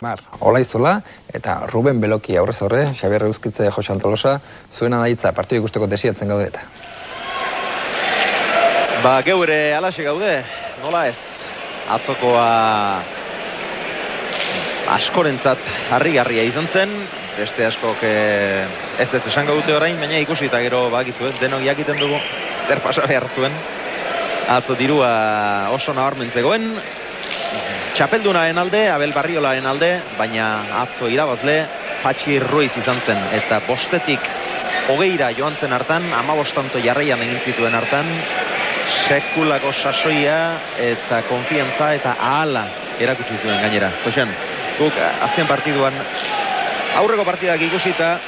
Olaizola eta Ruben Beloki aurrez horre, Xabier Euskitze, Jose Antolosa, zuena daitza partidu ikusteko desiatzen gaude eta. Geure alaxe gaude, nola ez, atzokoa askorentzat harrigarria izan zen, beste askok ez esan gaute orain, baina ikusi eta gero bakizu, denok jakiten dugu, zer pasa behar zuen, atzo dirua oso nabarmen zegoen, txapeldunaren alde, Abel Barriolaren alde, baina atzo irabazle Patxi Ruiz izan zen, eta bostetik 20ra joan zen hartan, 15 jarraian egin zituen hartan, sekulako sasoia eta konfiantza eta ahala erakutsi zuen gainera. Josean, guk azken partiduan aurreko partidak ikusita,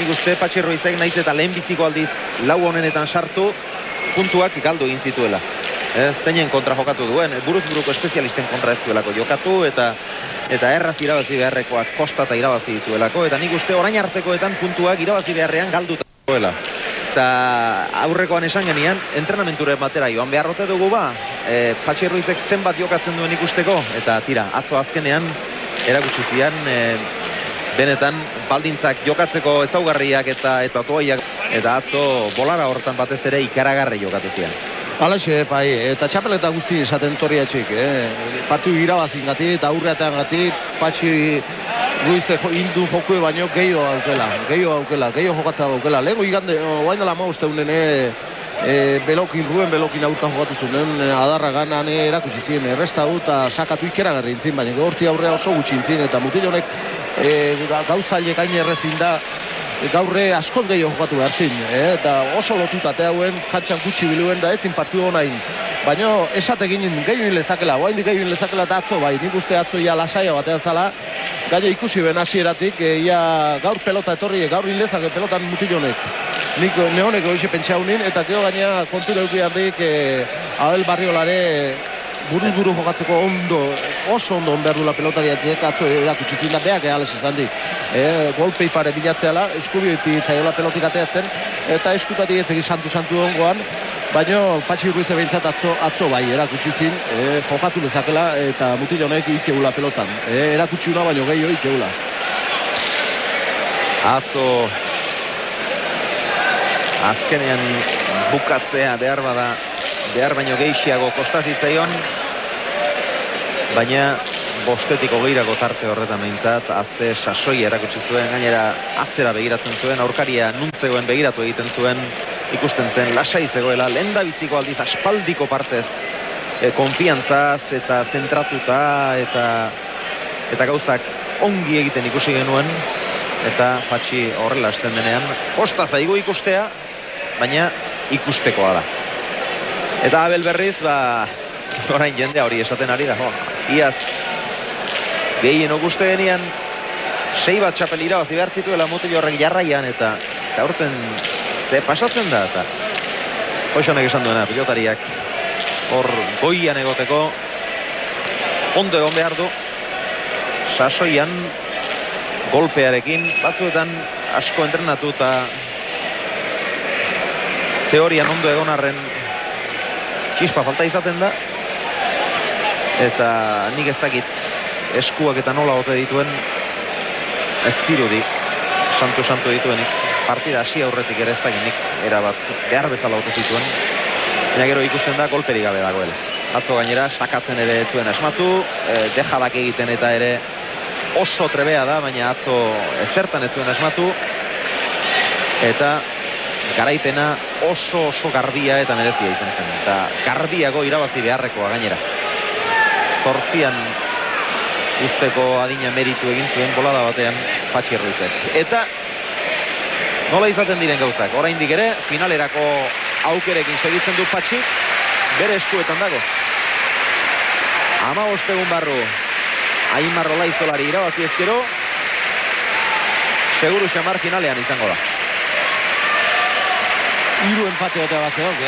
nik uste Patxi Ruizek naiz eta lehenbiziko aldiz lau honenetan sartu, puntuak galdu egin zituela. Zeinen kontra jokatu duen, buruz-buruko espezialisten kontra ez duelako jokatu, eta erraz irabazi beharrekoak kostata irabazi dituelako, eta nik uste orain artekoetan puntuak irabazi beharrean galduta duela. Eta aurrekoan esan genian, entrenamenture batera joan beharrote dugu Patxi Ruizek zenbat jokatzen duen ikusteko, eta tira, atzo azkenean erakutsi zian, benetan baldintzak jokatzeko ezaugarriak eta toaiak, eta atzo bolara horretan batez ere ikaragarri jokatu zian. Alaxe, bai, eta txapeleta guzti esaten torriatxik, partidu irabazin gati eta aurreatean gati, Patxi Ruize hindu jokue baino gehiago aukela, gehiago jokatza aukela. Lehenko igande, oain dela mausteunen, Ruben Belokin aurka jokatu zuen, adarra ganan erakutsi ziren, erresta du eta sakatu ikeragarri intzin, baina horti aurrea oso gutxi intzin, eta mutil honek gauzailek hain errezin da, gaurre askoz gehiago jokatu behartzin, eta oso lotutate hauen, kantxan gutxi biluen da etzin partidu honain. Baina esate ginen gehioin lezakela, oaindik gehioin lezakela eta atzo bai, nik uste atzo ia lasaia batean zala, gaina ikusi ben hasieratik, ia gaur pelota etorri, gaur inlezake pelotan mutil honek. Nik nehonek hoxe pentsaunin, eta gero gaina kontura euki hardik Abel Barriolare buruz-buru jokatzeko oso ondo onberdula pelotariatik atzo erakutsi zin da beak eales izan dik. Golpe ipare bilatzeala, eskubieti itzaiola pelotik ateatzen, eta eskutatik etzeki santu ongoan, baina Patxi Ruize behintzat atzo bai erakutsi zin, jokatu lezakela eta mutil honek ikeula pelotan. Erakutsi una baino gehiago ikeula. Atzo azkenean bukatzea behar baino gehiago kostazitzaion, baina bostetik 20rako tarte horretan behintzat, atze sasoia erakutsi zuen, gainera atzera begiratzen zuen, aurkaria nuntzegoen begiratu egiten zuen, ikusten zen lasai zegoela, lehendabiziko aldiz aspaldiko partez konfiantzaz eta zentratuta eta gauzak ongi egiten ikusi genuen, eta Patxi horrela hasten denean, kosta zaigu ikustea, baina ikustekoa da. Eta Abel berriz, orain jendea hori esaten ari da, iaz gehien okuste genian 6 bat txapel irabazi behar zituela mutil horrek jarraian, eta aurten ze pasatzen da, eta hoxonek esan duena, pilotariak hor goian egoteko ondo egon behar du, sasoian golpearekin, batzuetan asko entrenatu eta teorian ondo egon arren txispa falta izaten da, eta nik ez dakit eskuak eta nola ote dituen, ez dirudi santu dituenik, partida hasi aurretik ere ez dakit nik erabat behar bezala ote zituen, baina gero ikusten da golperik gabe dagoela. Atzo gainera sakatzen ere ez zuen asmatu, dejalak egiten eta ere oso trebea da, baina atzo ezertan ez zuen asmatu, eta garaipena oso garbia eta merezia izan zen, eta garbiago irabazi beharrekoa gainera. 8an usteko adina meritu egin zuen bolada batean Patxi Ruizek. Eta nola izaten diren gauzak, oraindik ere finalerako aukerekin segitzen du Patxi, bere eskuetan dago. 15 egun barru Aimar Olaizolari irabazi ezkero, seguru xamar finalean izango da. 3 empate otea bat zeok,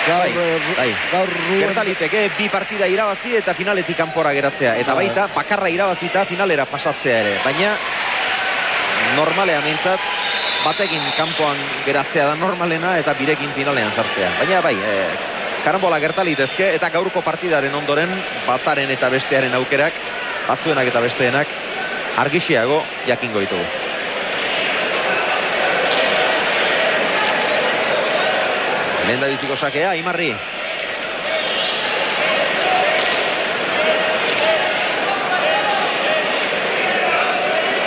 Gaur gertaliteke 2 partida irabazi eta finaletik kanpora geratzea, eta baita bakarra irabazita finalera pasatzea ere, baina normalean mintzat batekin kanpoan geratzea da normalena eta birekin finalean sartzea, baina bai, karambola gertalitezke, eta gaurko partidaren ondoren bataren eta bestearen aukerak batzuenak eta besteenak argixiago jakingo ditugu. Lehen da biziko sakea, Aimarri.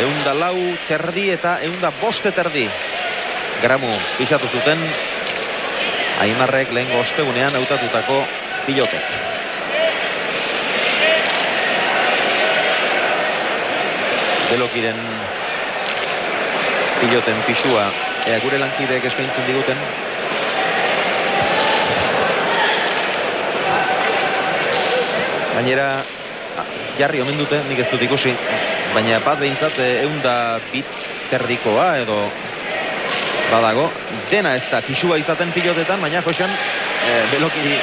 Eunda lau terdi eta eunda boste terdi gramu pixatu zuten Aimarrek lehengo ostegunean hautatutako pilotek. Belokiren piloten pixua ea gure lankideek eskaintzen diguten. Gainera jarri omen dute, nik ez dut ikusi, baina bat behintzat eunda bit terdikoa edo badago. Dena ez da pixua izaten pilotetan, baina Joxan Belokiri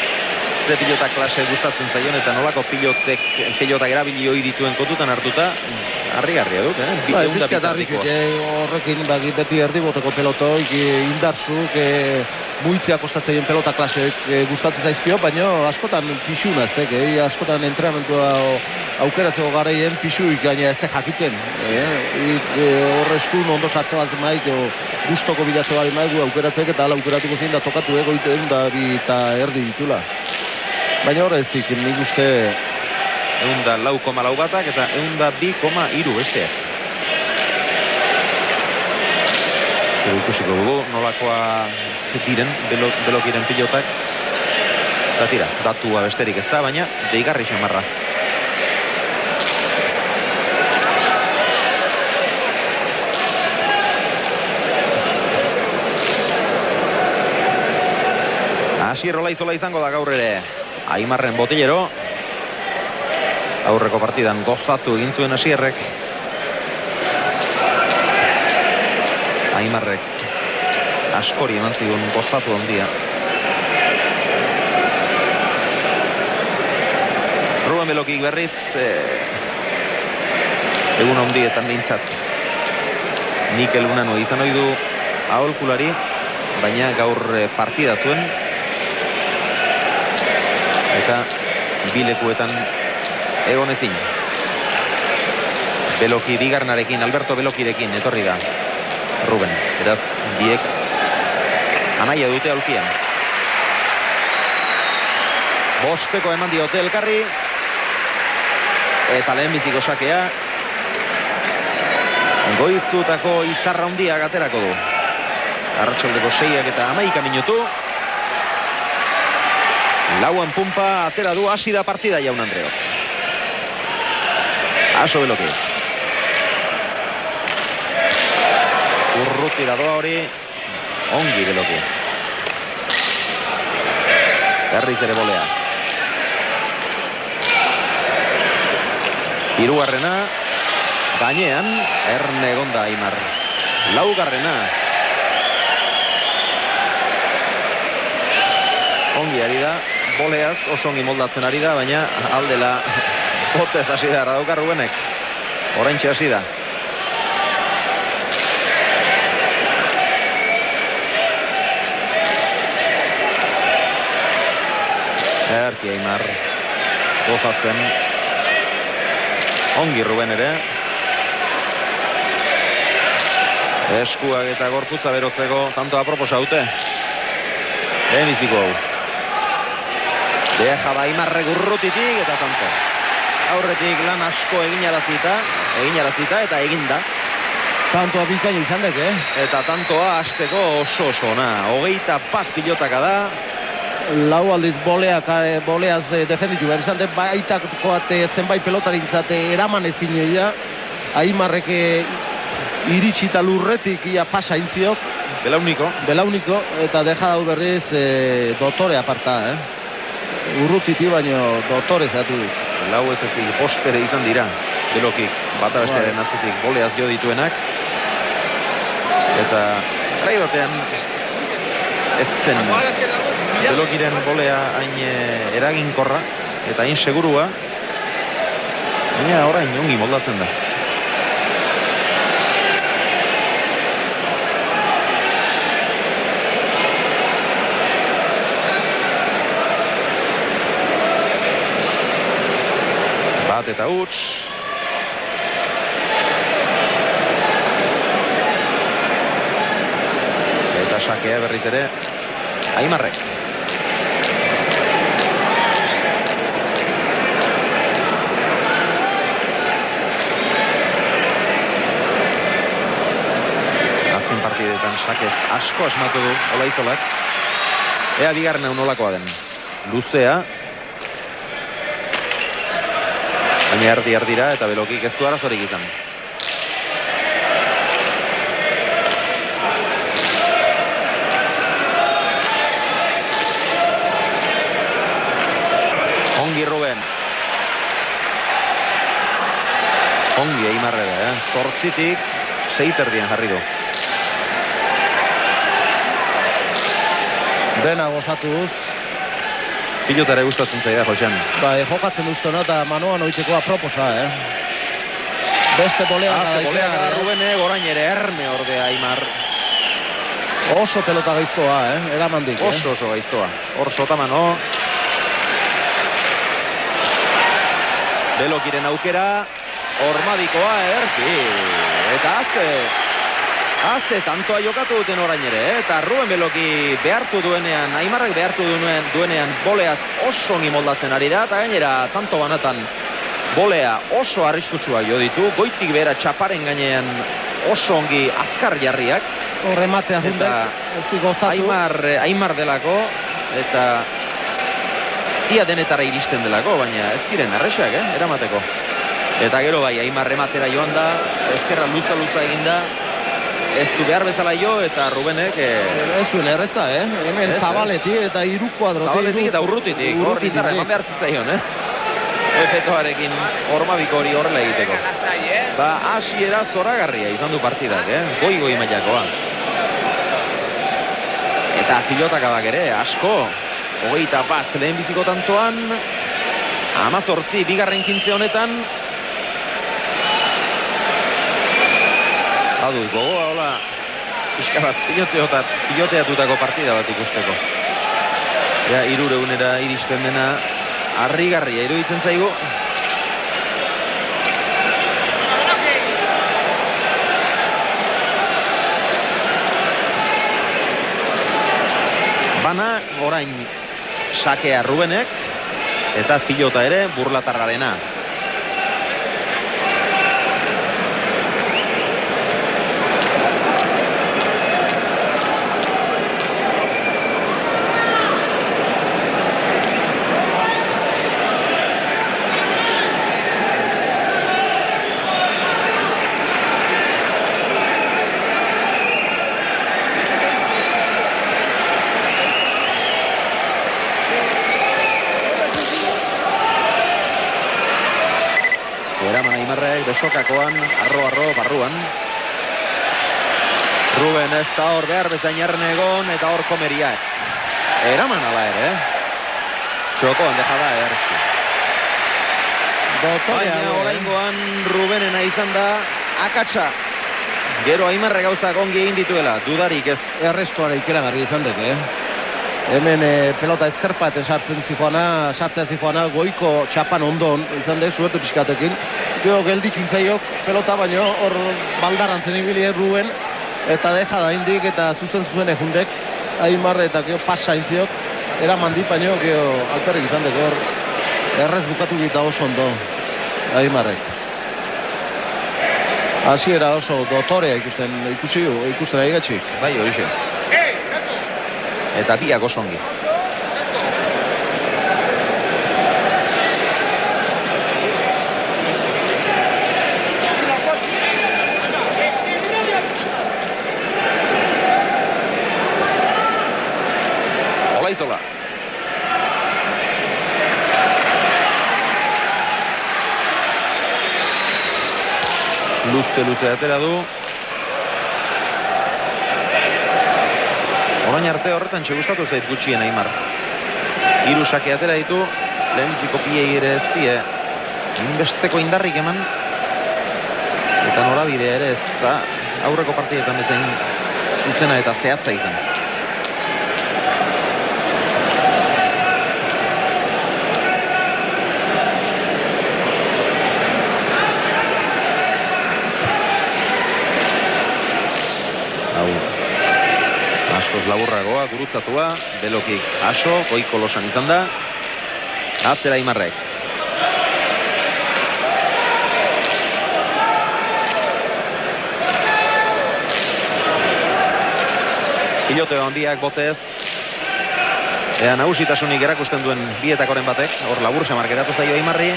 ze pilota klase gustatzen zaion eta nolako pilotak erabili hori dituen kotutan hartuta harrigarria dut, Bizkat harrik horrekin beti erdiboteko pelotoik indarzuk muitzea kostatzeien pelota klaseek gustatzen zaizkio, baina askotan pixuna ez tek, askotan entrenamentua aukeratzeko gareien pixuik gaina ez tek jakiten. Horrezkun ondo sartze bat maik, gustoko bidatze bali maik, aukeratzek eta ala aukeratuko zein da tokatu egoitu eunda bi eta erdi ditula. Baina horre ez dik, nik uste... Eunda lau koma lau batak eta eunda bi koma iru besteak. Ikusiko dugu nolakoa diren Belokiren pilotak. Eta tira, datua besterik ez da, baina deigarri xamarra. Asier Olaizola izango da gaur ere. Aimarren botillero. Aurreko partidan gozatu egin zuen Asierrek. Aimarrek askori eman zigun gozatu handia. Ruben Belokik berriz egun handietan behintzat Mikel Unano izan ohi du aholkulari, baina gaur partida zuen eta bilekuetan egon ezin. Beloki bigarnarekin, Alberto Belokirekin etorri da Ruben. Beraz, biek anaia dute aulkian. Bosteko eman diote elkarri. Eta lehen biziko sakea. Goizutako izarra handiak aterako du. Arratsaldeko 6 eta 11 minutu. Lauan pumpa atera du, hasi da partida Jaun Andreok. Aso Beloki. Urrutira doa hori. Ongi Beloki. Berriz ere bolea. Hirugarrena. Gainean. Erne egonda Aimar. Laugarrena. Ongi ari da. Boleaz oso ongi moldatzen ari da, baina aldela potez hasi da Radauka Rubenek. Oraintxe hasi da. Erki Aimar gozatzen. Ongi Ruben ere. Eskuak eta gorputza berotzeko tanto aproposa haute. Emiziko hau. Deja da Aimarrek urrutitik eta tanto. Aurretik lan asko eginarazita eta eginda. Tantoa bikaina izan dek, Eta tantoa hasteko oso ona. 21 pilotaka da. Lau aldiz boleaz defenditu behar izan dek, baitakoat zenbait pelotarintzat eraman ezin egia. Aimarrek iritsita lurretik ia pasa intziok. Belauniko, eta deja dau berriz dotore aparta, Urrutiti baino dotore zatu dit. Lau ez ezik postere izan dira. Belokik bata bestearen atzetik boleaz jo dituenak. Eta rai batean etzen Belokiren bolea hain eraginkorra eta hain segurua. Baina orain ongi moldatzen da. Bat eta huts, sakea berriz ere Aimarrek. Azken partidetan sakez asko asmatu du Olaizolak. Ea bigarren hau nolakoa den. Luzea. Baina erdi-erdira eta Belokik ez du arazorik izan. Ongi Ruben. Ongi Aimarre da, Zortzitik 6 jarri du. Dena gozatuz. Pilotara gustatzen zaida, Josean. Bai, jokatzen duztena eta manoan oiteko aproposa, Beste boleaka da Rubene, gorain ere erne ordea Aimar. Oso pelota gaiztoa, eramandik. Oso gaiztoa. Hor sotamano. Belokiren aukera. Ormadikoa ederki. Eta Haze tantoa jokatu duten orain ere, eta Ruben Beloki behartu duenean, Aimarrek behartu duenean boleaz oso ongi moldatzen ari da, eta gainera tanto banatan bolea oso arriskutsua jo ditu, goitik behera txaparen gainean oso ongi azkar jarriak. Horrematea jundek, ez du gozatu. Aimar delako, eta ia denetara iristen delako, baina ez ziren erresak, eramateko. Eta gero bai, Aimar rematera joan da, ezkerra luza eginda, ez du behar bezala jo, eta Rubenek... Ez zuen erreza, Hemen zabaletik eta iru kuadrotik. Zabaletik eta urrutitik, hor gitarra eman behar zitzaion, Efetoarekin Ormabiko hori horrela egiteko. Hasiera zoragarria izan du partidak, Goi mailakoa. Eta pilotakabak ere, asko. 21 lehenbiziko tantoan. 18 bigarren kintze honetan. Aduz, gogoa, hola, pixka bat piloteatutako partida bat ikusteko. Ja, 300 iristen dena, harrigarria iruditzen zaigu. Bana, orain, sakea Rubenek, eta pilota ere Burlatarrarena. Besokakoan, arro, barruan. Ruben ez da hor behar bezain egon eta hor komeriak. Eraman ala ere, Txokoan deja da, Baina oraingoan Rubenena izan da akatsa. Gero Aimarre gauzak ongi egin dituela, dudarik ez. Errestuara ikeragarri izan dut, Hemen pelota ezkerpaten sartzen zijoana, goiko txapan ondon izan dut, suerte pixkatekin. Gero geldik intzaiok pelota, baino hor baldarantzen ibili Ruben, eta deja da indik eta zuzen ejundek, Aimarre eta gero pasa intziok, eraman di, baino gero alperrik izan dut, hor errez bukatu gita oso ondo Aimarrek. Hasiera oso dotorea ikusten ari gatxik. Bai, horixe. Eta biak oso ongi. Olaizola. Luze atera du. Orain arte horretan gustatu zait gutxien Aimar. 3 sake atera ditu, lehenbiziko piei ere ez die. Inbesteko indarrik eman. Eta norabidea ere ez da aurreko partidetan bezain zuzena eta zehatza izan. askoz laburragoa, gurutzatua, Belokik aso, goiko losan izan da, atzera Aimarrek. Pilote handiak botez, ea nagusitasunik erakusten duen bietakoren batek, hor labur xamar geratu zaio Aimarri.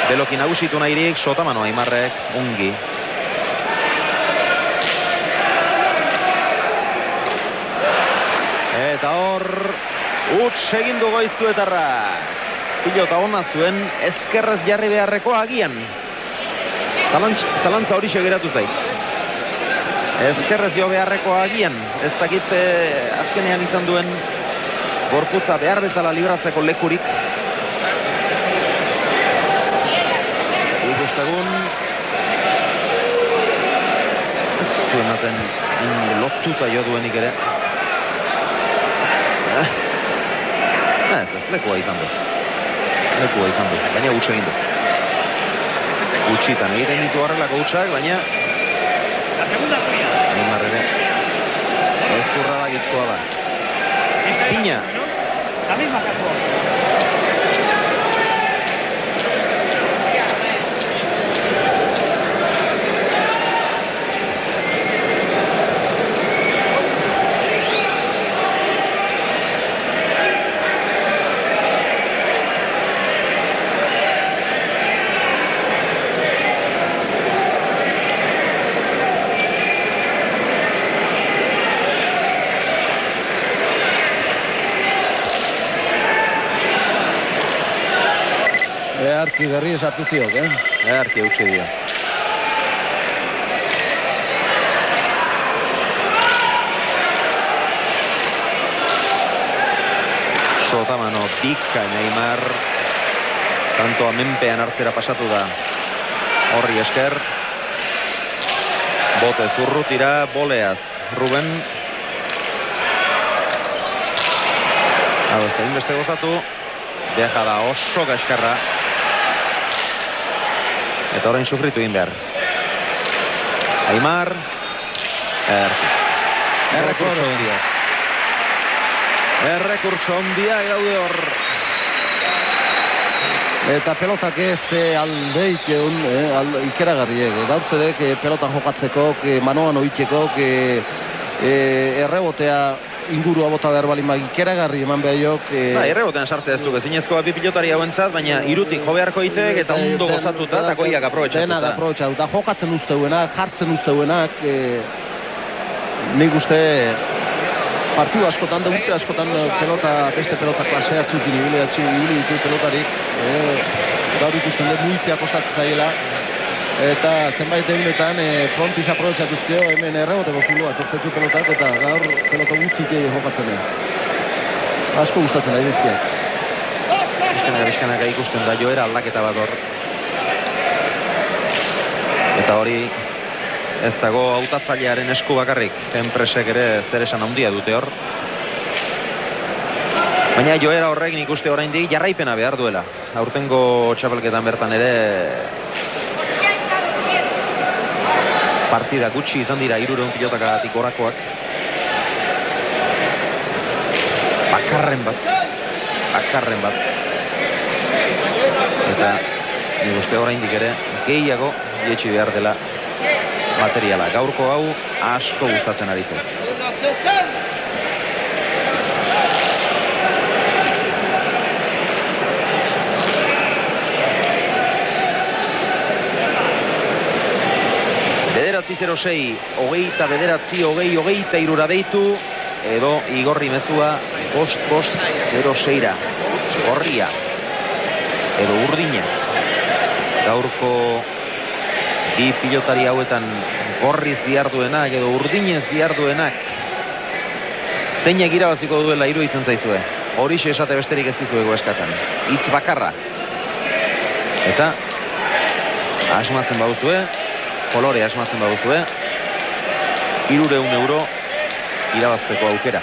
Beloki nagusitu nahirik, Sotamano Aimarrek, ungi. Eta hor, huts egin du Goizuetarra. Pilota ona zuen, ezkerrez jarri beharreko agian. Zalantza hori geratu zait. Ezkerrez jo beharreko agian. Ez dakit azkenean izan duen gorputza behar bezala libratzeko lekurik. Ikustegun. Ez duen aten lotuta jo duenik ere. Ez lekua izan du. Baina huts egin du. Hutsitan egiten ditu horrelako hutsak, baina Aimar ere ez kurra da gizkoa da. Piña. Earki berri esatu ziok, Earki eutxe dio. Sotamano bikain Aimar. Tantoa menpean hartzera pasatu da. Horri esker. Bote zurrutira, boleaz. Ruben. Adosta inbeste gozatu. Deja da oso gaskarra. Eta orain sufritu egin behar. Aimar. Errekurtso ondia. Errekurtso ondia gaude hor. Eta pelotak ez aldeik egun ikeragarriek. Gaurtzedek pelotan jokatzeko, manoan oitzeko, errebotea ingurua bota behar balin ikeragarri eman behaiok. Errebotean sartzea ez duke zinezkoa bi pilotari hauentzat, baina irutik jo beharko itek eta ondo gozatuta eta goiak aprobetxatuta. Denak aprobetxatuta, jokatzen usteuenak, jartzen usteuenak. Nik uste partidu askotan, deute askotan beste pelota klase atzukin ibili ditu pelotarik. Gaur ikusten dut muitzea kostatzen zaiela. Eta zenbait egunetan frontiz aprobetxatuzkeo hemen erreboteko filua tortzetu pelotak eta gaur pelota gutzik jokatzen da. Asko gustatzen da idezkiak. Bizkanaka ikusten da joera aldaketa bat hor. Eta hori ez dago hautatzailearen esku bakarrik. Enpresek ere zer esan handia dute hor. Baina joera horrek nik uste oraindik jarraipena behar duela. Aurtengo txapelketan bertan ere partida gutxi izan dira 300 pilotakatik gorakoak. Bakarren bat. Eta nik uste oraindik ere gehiago jetxi behar dela materiala. Gaurko hau asko gustatzen ari zen. Bederatzi 06, hogeita bederatzi, hogeita irura deitu, edo igorri mezua, bost 06-ra. Gorria, edo urdina. Gaurko bi pilotari hauetan gorriz diarduenak, edo urdinez diarduenak, zeinak irabaziko duela iruditzen zaizue. Horixe esate besterik ez dizuego eskatzen. Hitz bakarra. Eta asmatzen baduzue, kolore asmatzen baduzue, 300 euro irabazteko aukera.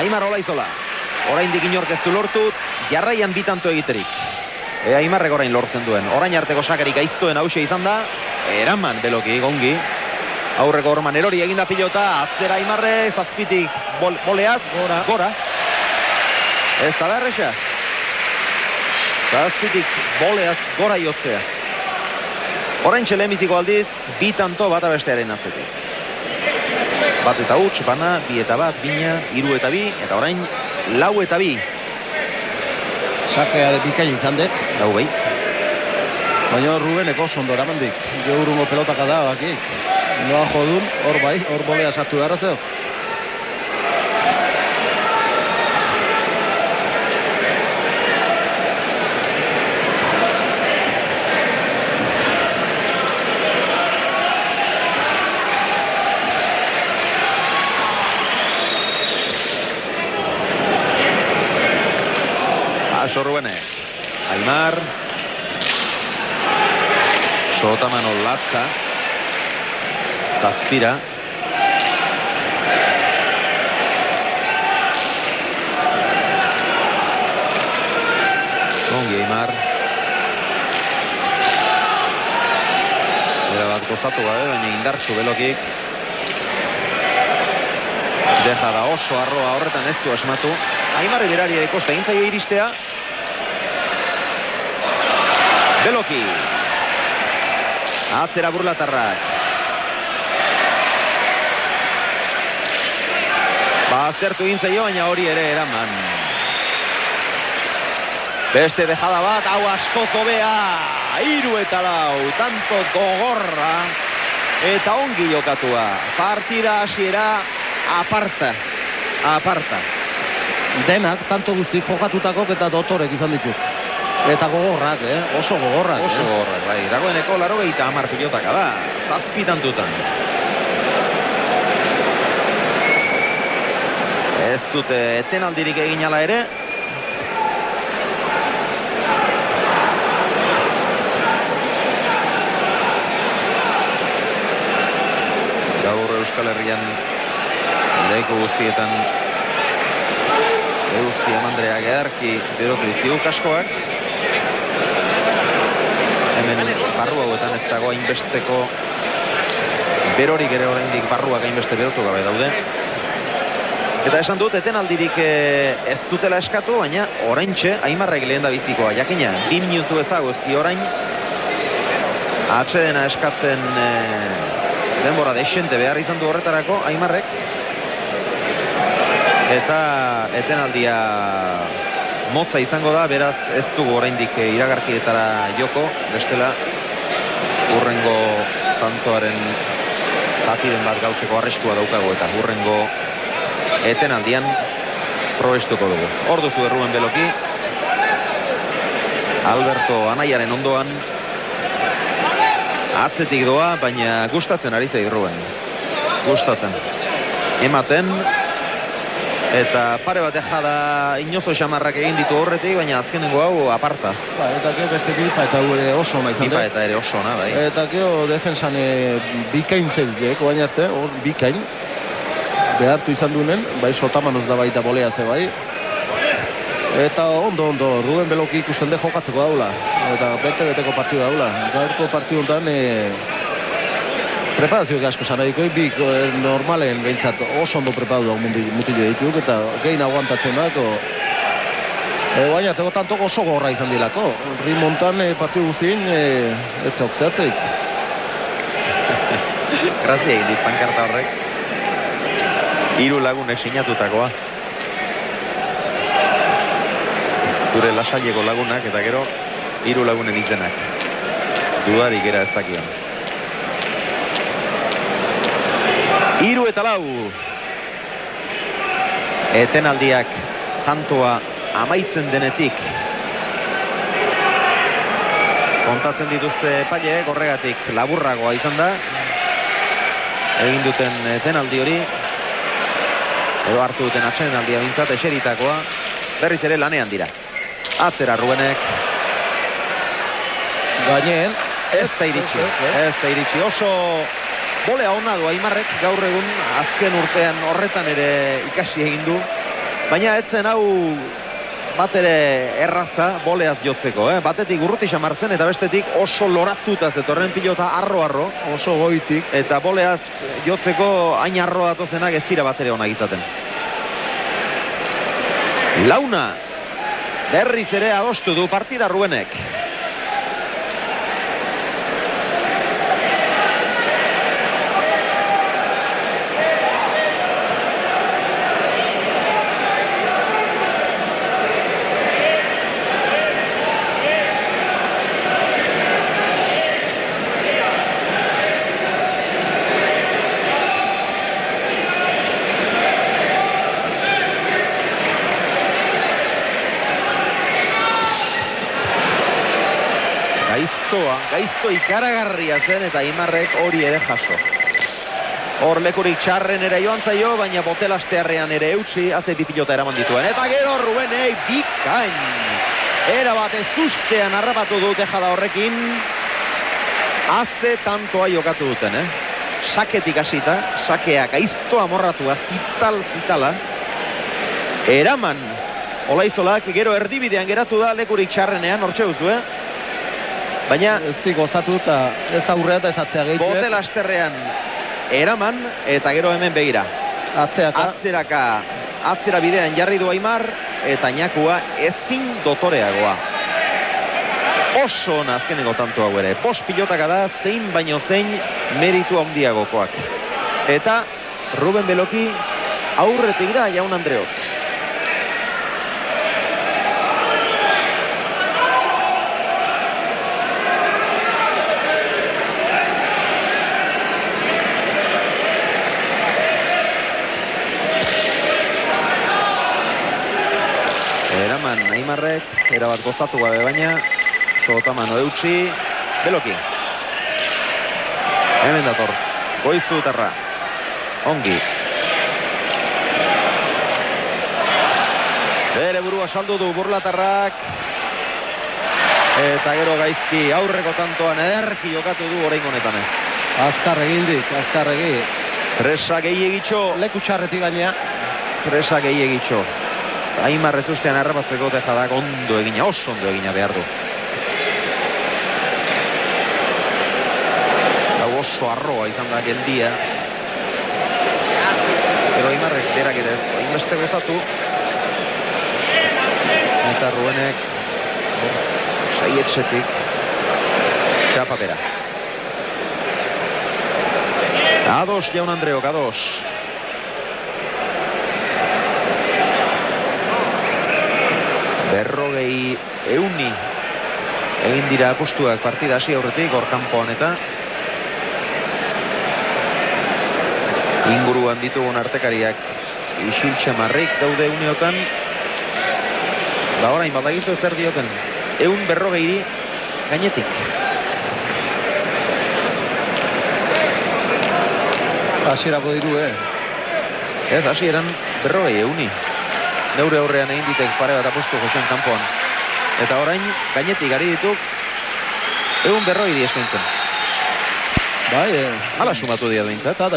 Aimar Olaizola. oraindik inork ez du lortu, jarraian bi tanto egiterik. Aimarrek orain lortzen duen. Orain arteko sakarik aiztuen hause izan da, eraman Beloki, gongi. Aurreko orman erori eginda pilota, atzera Aimarre, zazpitik boleaz, gora. Ez da berresa. Zazpitik boleaz gora jotzea. Orain txelemiziko aldiz, bi tanto bata bestearen atzetik. Bat eta huts, bana, bi eta bat, bina, hiru eta bi, eta orain lau eta bi. Sakea bikain izan dek. Lau behi. Baina Rubenek oso ondo eramandik. Geurungo pelotaka da, bakik. Noa jodun, hor bai, hor bolea sartu beharra zeo. Rubenek, Aimar, Sotamano Latza, Zazpira, ongi Aimar, era bat gozatu gabe, baina indartsu Belokik, deja da oso arroa horretan ez du asmatu. Aimarre berari ere kosta egin zaio iristea. Beloki. Atzera burlatarrak. Aztertu egin zaio, baina hori ere eraman. Beste dejada bat, hau askoko bea. 3 eta 4, tanto gogorra. Eta ongi jokatua. Partida hasiera aparta. Denak, tanto guztik jokatutakok eta dotorek izan ditut. Eta gogorrak, oso gogorrak. Oso gogorrak, bai. Dagoeneko 90 pilotaka da. 7 tantutan. Ez dute etenaldirik egin ala ere. Gaur Euskal Herrian leku guztietan Eusti Amandrea geharki berotu izio kaskoak. Hemen barru hauetan ez dago hainbesteko berorik ere oraindik barruak hainbeste berotu gabe daude. Eta esan dut, etenaldirik ez dutela eskatu, baina oraintxe Aimarrek lehen da bizikoa. Jakina, 2 minutu ezagozki orain atsedena eskatzen denbora desente behar izan du horretarako Aimarrek. Eta etenaldia motza izango da, beraz ez dugu oraindik iragarkietara joko, bestela hurrengo tantoaren zatiren bat galtzeko arriskua daukago eta hurrengo etenaldian probestuko dugu. Hor duzu Ruben Beloki, Alberto anaiaren ondoan, atzetik doa, baina gustatzen ari zait Ruben. Gustatzen. Ematen, eta pare bat ejada inozo xamarrak egin ditu horretik, baina azkenengo hau aparta. Eta gero beste bipa eta ere oso ona izan. Bipa eta ere oso ona, bai. Eta gero defensan bikain zeldiek, baina arte, hor bikain. Behartu izan duenen, bai Sotamanoz da baita bolea ze bai. Eta ondo, Ruben Beloki ikusten de jokatzeko daula. Eta bete-beteko partidu daula. Gaurko partidu honetan preparazioak asko zan ediko, bik normalen behintzat oso ondo preparatu da mutile dituk, eta gehin aguantatzen dako. Baina, tego tanto oso gorra izan dilako. Rimontan partidu guztien etzok zehatzeik. Grazia egin dit pankarta horrek. 3 lagunek sinatutakoa. Zure lasaieko lagunak eta gero 3 lagunen izenak. Dudarik era ez dakion. 3 eta 4. Etenaldiak tantoa amaitzen denetik kontatzen dituzte epaileek, horregatik laburragoa izan da. Egin duten etenaldi hori edo hartu duten atsedenaldia bintzat eseritakoa berriz ere lanean dira. Atzera Rubenek. Gainen. Ez da iritsi. Oso bolea ona du Aimarrek gaur egun azken urtean horretan ere ikasi egin du. Baina etzen hau bat ere erraza boleaz jotzeko, batetik urruti xamartzen eta bestetik oso loratuta zetorren pilota arro-arro. Oso goitik. Eta boleaz jotzeko hain arro datozenak ez dira bat ere onak izaten. Launa, berriz ere adostu du partida Rubenek. Gaizto ikaragarria zen eta Aimarrek hori ere jaso. Hor lekurik txarren ere joan zaio, baina botelastearrean ere eutsi, haze bi pilota eraman dituen. Eta gero Rubenei bikain. Era bat ez ustean harrapatu du tejada horrekin. Haze tantoa jokatu duten, Saketik hasita, sakea gaizto amorratua, zitala. Eraman, Olaizolak gero erdibidean geratu da lekurik txarrenean, hortxe duzu, Baina ez dik gozatu eta ez aurrea eta ez atzea gehitu. Botelasterrean eraman eta gero hemen begira. Atzera bidean jarri du Aimar eta Ñakua ezin dotoreagoa. Oso ona azkeneko tanto hau ere. 5 pilotaka da zein baino zein meritu handiagokoak. Eta Ruben Beloki aurretik da Jaun Andreok. Aimarrek, erabat gozatu gabe baina, Sotamano eutsi, Beloki. Hemen dator, Goizutarra, ongi. Bere burua saldu du Burlatarrak. Eta gero gaizki aurreko tantoan ederki jokatu du orain honetan ez. Azkar egindik, azkar egi. Presa gehiagitxo. Leku txarretik gainea. Presa gehiagitxo. Aimar ez ustean harrapatzeko tejadak ondo egina, oso ondo egina behar du. Hau oso arroa izan da geldia. Pero Aimarrek berak ere ez, hainbeste gozatu. Eta Rubenek saietxetik txapapera. Ados Jaun Andreok, ados. Berrogei euni egin dira apustuak partida hasi aurretik hor kanpoan eta inguruan ditugun artekariak isiltxamarrik daude uneotan. Ba orain badagizu zer dioten 140 gainetik. Hasierako diru, Ez, hasieran 40 euni. Neure aurrean egin ditek pare bat apustu Josean kanpoan. Eta orain, gainetik ari dituk 140 eskaintzen. Bai, Hala sumatu diat behintzat. Ez zata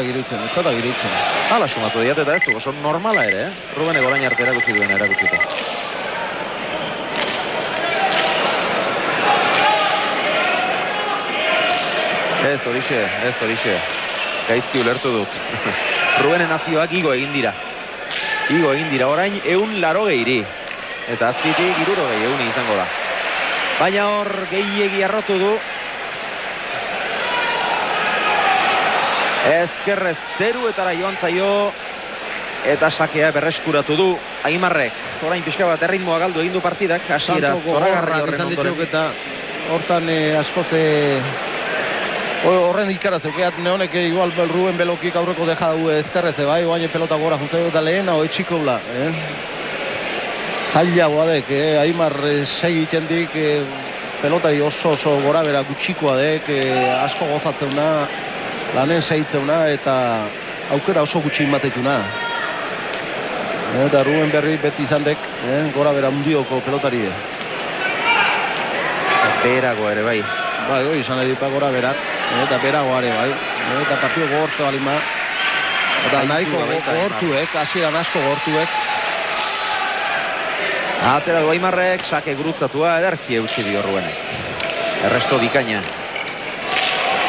girutzen. Hala sumatu diat eta ez du, oso normala ere, Rubenek orain arte erakutsi duena erakutsita. Ez horixe. Gaizki ulertu dut. Rubenen nazioak igo egin dira orain 180. Eta azpitik 60 euni izango da. Baina hor gehiegi arrotu du. Ezkerrez zeruetara joan zaio. Eta sakea berreskuratu du Aimarrek. Orain pixka bat erritmoa galdu egin du partidak. Hasiera zoragarri horren ondoren. Eta hortan askoz horren ikaraz eukeat neonek igual Ruben Belokik aurreko deja du ezkerrez, bai, oain pelota gora juntzaiu eta lehen hau etxiko bla. Zaila guadek, Aimar segiten dik pelotari oso gora bera gutxikoa dek, asko gozatzeuna, lanen segitzeuna eta aukera oso gutxi inmatetuna. Eta Ruben berri beti izan dek, gora bera mundioko pelotari. Berago ere bai. Bai, izan edipa gora berak, eta beragoare bai. Eta partio gogortze balima. Eta nahiko gogortuek, hasieran asko gogortuek. Atera du Aimarrek, sake gurutzatua, ederki eutsi dio Rubenek. Erresto bikaina.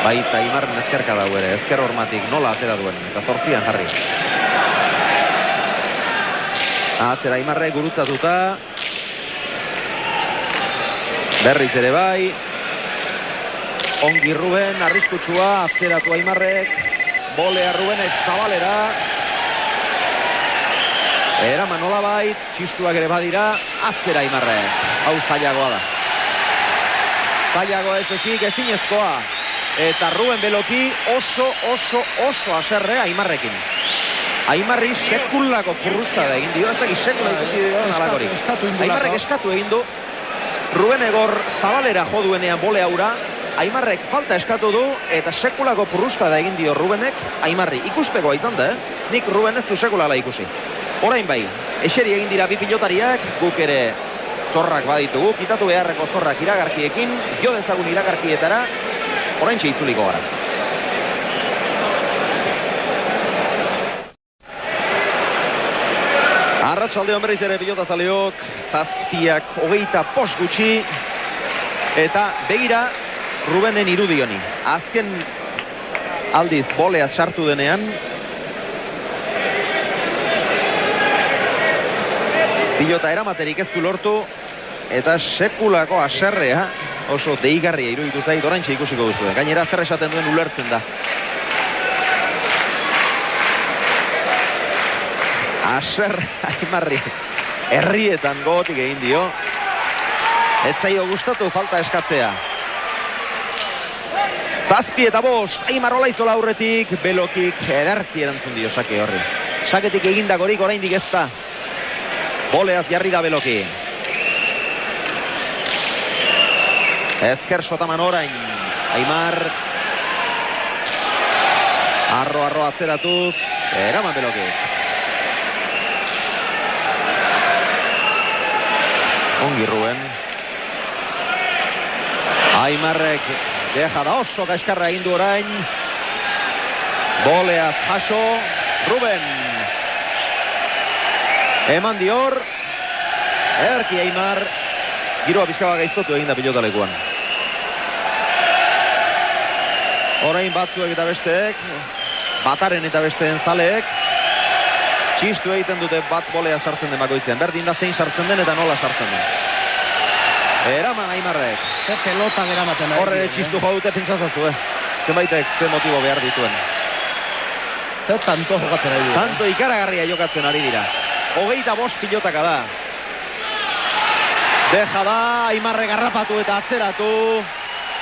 Baita Aimarren ezkerka dau ere, ezker hormatik nola atera duen, eta 8an jarri. Atzera Aimarrek gurutzatuta. Berriz ere bai. Ongi Ruben, arriskutsua, atzeratu Aimarrek. Bolea Rubenek zabalera. Eraman nolabait, txistuak ere badira, atzera Aimarrek. Hau zailagoa da. Zailagoa ez ezik, ezinezkoa. Eta Ruben Beloki oso aserre Aimarrekin. Aimarri sekulako purrusta da egin dio, ez dakit sekula ikusi dio nalakorik. Aimarrek eskatu egin du. Ruben egor zabalera jo duenean bole aura. Aimarrek falta eskatu du eta sekulako purrusta da egin dio Rubenek Aimarri. Ikustekoa izan da, nik Ruben ez du sekulala ikusi. Orain bai, eseri egin dira bi pilotariak, guk ere zorrak baditugu, kitatu beharreko zorrak iragarkiekin, jo dezagun iragarkietara, orain itzuliko gara. Arratsaldeon berriz ere pilota zaleok, 7:20 gutxi, eta begira Rubenen irudi honi. Azken aldiz boleaz sartu denean, pilota eramaterik ez du lortu, eta sekulako aserrea oso deigarria iruditu zait, oraintxe ikusiko duzu. Gainera zer esaten duen ulertzen da. Aser Aimarri herrietan gogotik egin dio. Ez zaio gustatu falta eskatzea. 7:05, Aimar Olaizola aurretik, Belokik ederki erantzun dio sake horri. Saketik egindakorik oraindik ez da. Boleaz jarri da Beloki. Ezker sotaman orain, Aimar. Arro atzeratuz, eraman Beloki. Ongi Ruben. Aimarrek deja da oso kaskarra egin du orain. Boleaz jaso, Ruben. Eman dior. Erki Aimar. Giroa pixkaba gaiztotu egin da pilotalekuan. Orain batzuek eta besteek, bataren eta besteen zaleek, txistu egiten dute bat bolea sartzen den bakoitzean. Berdin da zein sartzen den eta nola sartzen den. Eraman Aimarrek. Zer pelotan eramaten ari. Horre txistu jo dute pentsazaztu, zenbaitek ze motibo behar dituen. Zer tanto jokatzen ari dira. Tanto ikaragarria jokatzen ari dira. 25 pilotaka da. Deja da, Aimarrek harrapatu eta atzeratu.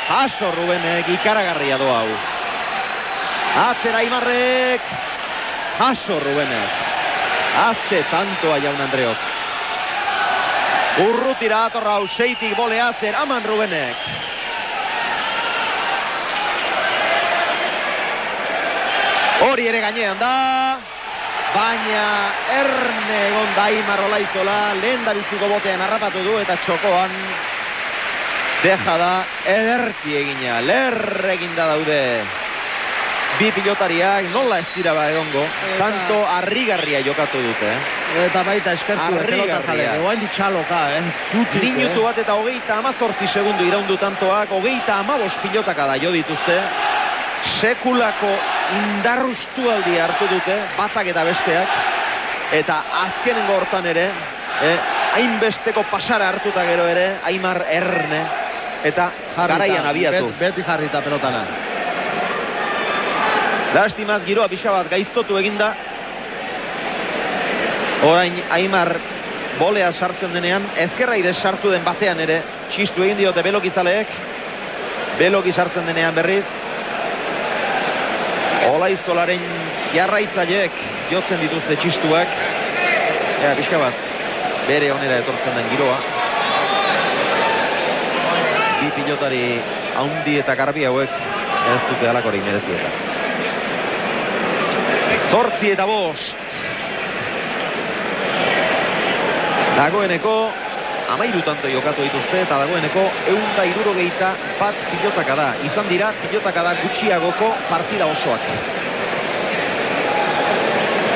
Jaso Rubenek, ikaragarria doa hau. Atzera Aimarrek. Jaso Rubenek. Haze tantoa jaun Andreok. Urrutira atorra hau, seitik bolea zer, aman Rubenek. Hori ere gainean da. Baina erne egon da Aimar Olaizola, lehen da biziko botean harrapatu du eta txokoan deja da ederki egina, lerre eginda daude bi pilotariak, nola ez dira ba egongo, tanto harrigarria jokatu dute. Eta baita eskertu pelota zalek, oain ditxaloka, zutik. Minutu bat eta 18 segundu iraundu tantoak, 25 pilotaka da jo dituzte. Sekulako indarrustualdi hartu dute, batzak eta besteak, eta azkenengo hortan ere, hainbesteko pasara hartuta gero ere, Aimar erne, eta garaian abiatu. Beti jarrita pelotana. Lastimaz giroa pixka bat gaiztotu eginda. Orain Aimar bolea sartzen denean, ezkerraidez sartu den batean ere, txistu egin diote Beloki zaleek. Beloki sartzen denean berriz. Olaizolaren jarraitzaileek jotzen dituzte txistuak. Pixka bat, bere onera etortzen den giroa. Bi pilotari haundi eta garbi hauek ez dute halakorik merezieta. 8:05. Dagoeneko 13 tanto jokatu dituzte eta dagoeneko 161 pilotaka da. Izan dira pilotaka da gutxiagoko partida osoak.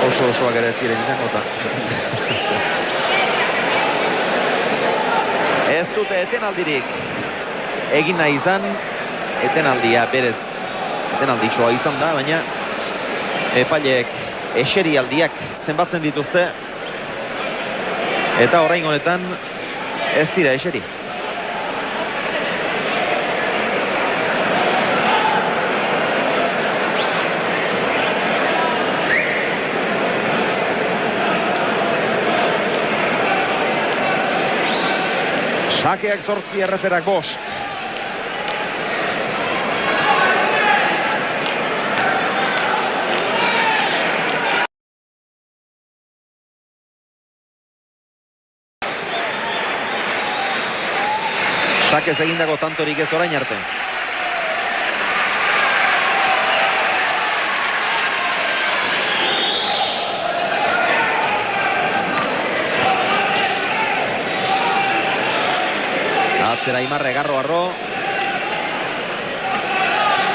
Osoak ere ziren izango eta. Ez dute etenaldirik egin nahi izan, etenaldia berez etenalditxoa izan da, baina epaileek eserialdiak zenbatzen dituzte eta orain honetan ez dira eseri. Sakeak 8, erreferak 5. Sakez egindako tantorik ez orain arte. Atzera Aimarre, garro-arro.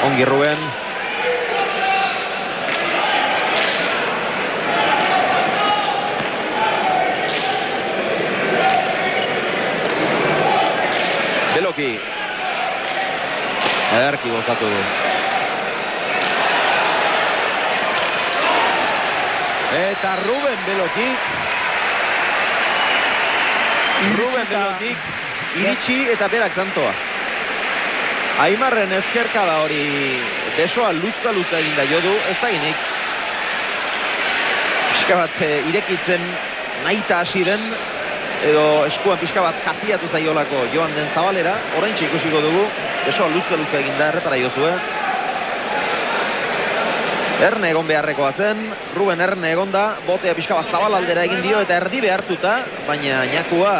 Ongi Ruben. Beloki. Erki bozatu du. Eta Ruben Belokik. Ruben Belokik iritsi eta berak tantoa. Aimarren ezkerkada hori besoa luza eginda jo du, ez da ginik. Pixka bat irekitzen nahita hasi den, edo eskuan pixka bat katiatu zaiolako joan den Zabalera, oraintxe ikusiko dugu, besoa luza eginda, errepara jozue. Erne egon beharrekoa zen, Ruben Erne egon da, botea pixka bat Zabal aldera egin dio eta erdi behartuta, baina Ñakua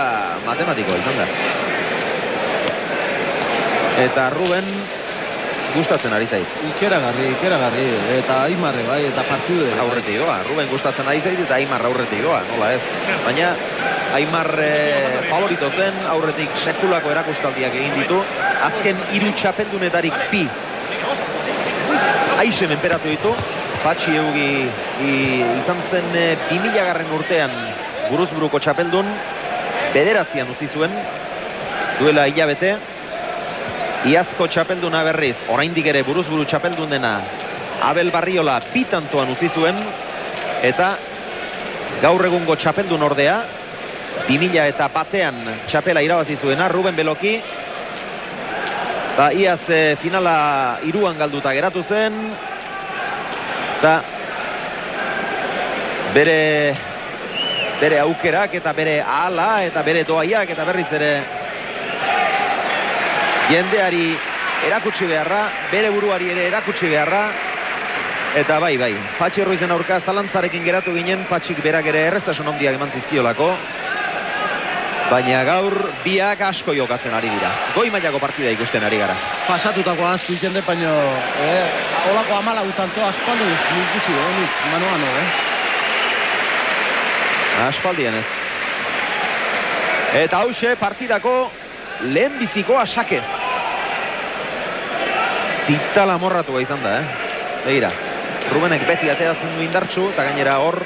matematikoa izan da. Eta Ruben gustatzen ari zait. Ikeragarri, eta Aimarre bai, eta partidu aurretik doa. Ruben gustatzen ari zait eta Aimar aurretik doa, nola ez. Baina Aimar favorito zen, aurretik sekulako erakustaldiak egin ditu. Azken 3 txapeldunetarik 2 aize menperatu ditu. Patxi Eugi izan zen 2000 urtean buruzburuko txapeldun, 9 utzi zuen, duela hilabete. Iazko txapelduna berriz, oraindik ere buruzburu txapeldun dena Abel Barriola 2 tantoan utzi zuen, eta gaur egungo txapeldun ordea 2001an txapela irabazi zuena Ruben Beloki, eta iaz finala 3an galduta geratu zen, eta bere aukerak eta bere ahala eta bere doaiak eta berriz ere jendeari erakutsi beharra, bere buruari ere erakutsi beharra, eta bai, Patxi Ruizen aurka zalantzarekin geratu ginen, Patxik berak ere erreztasun handiak eman zizkiolako, baina gaur biak asko jokatzen ari dira. Goi mailako partida ikusten ari gara. Pasatutako aztu jende, baina holako 14 tanto aspaldi ikusi nik, mano, Aspaldian ez. Eta hause partidako lehen bizikoa Sakez. Zita lamorratua izan da, Begira, Rubenek beti ateratzen du indartsu, eta gainera hor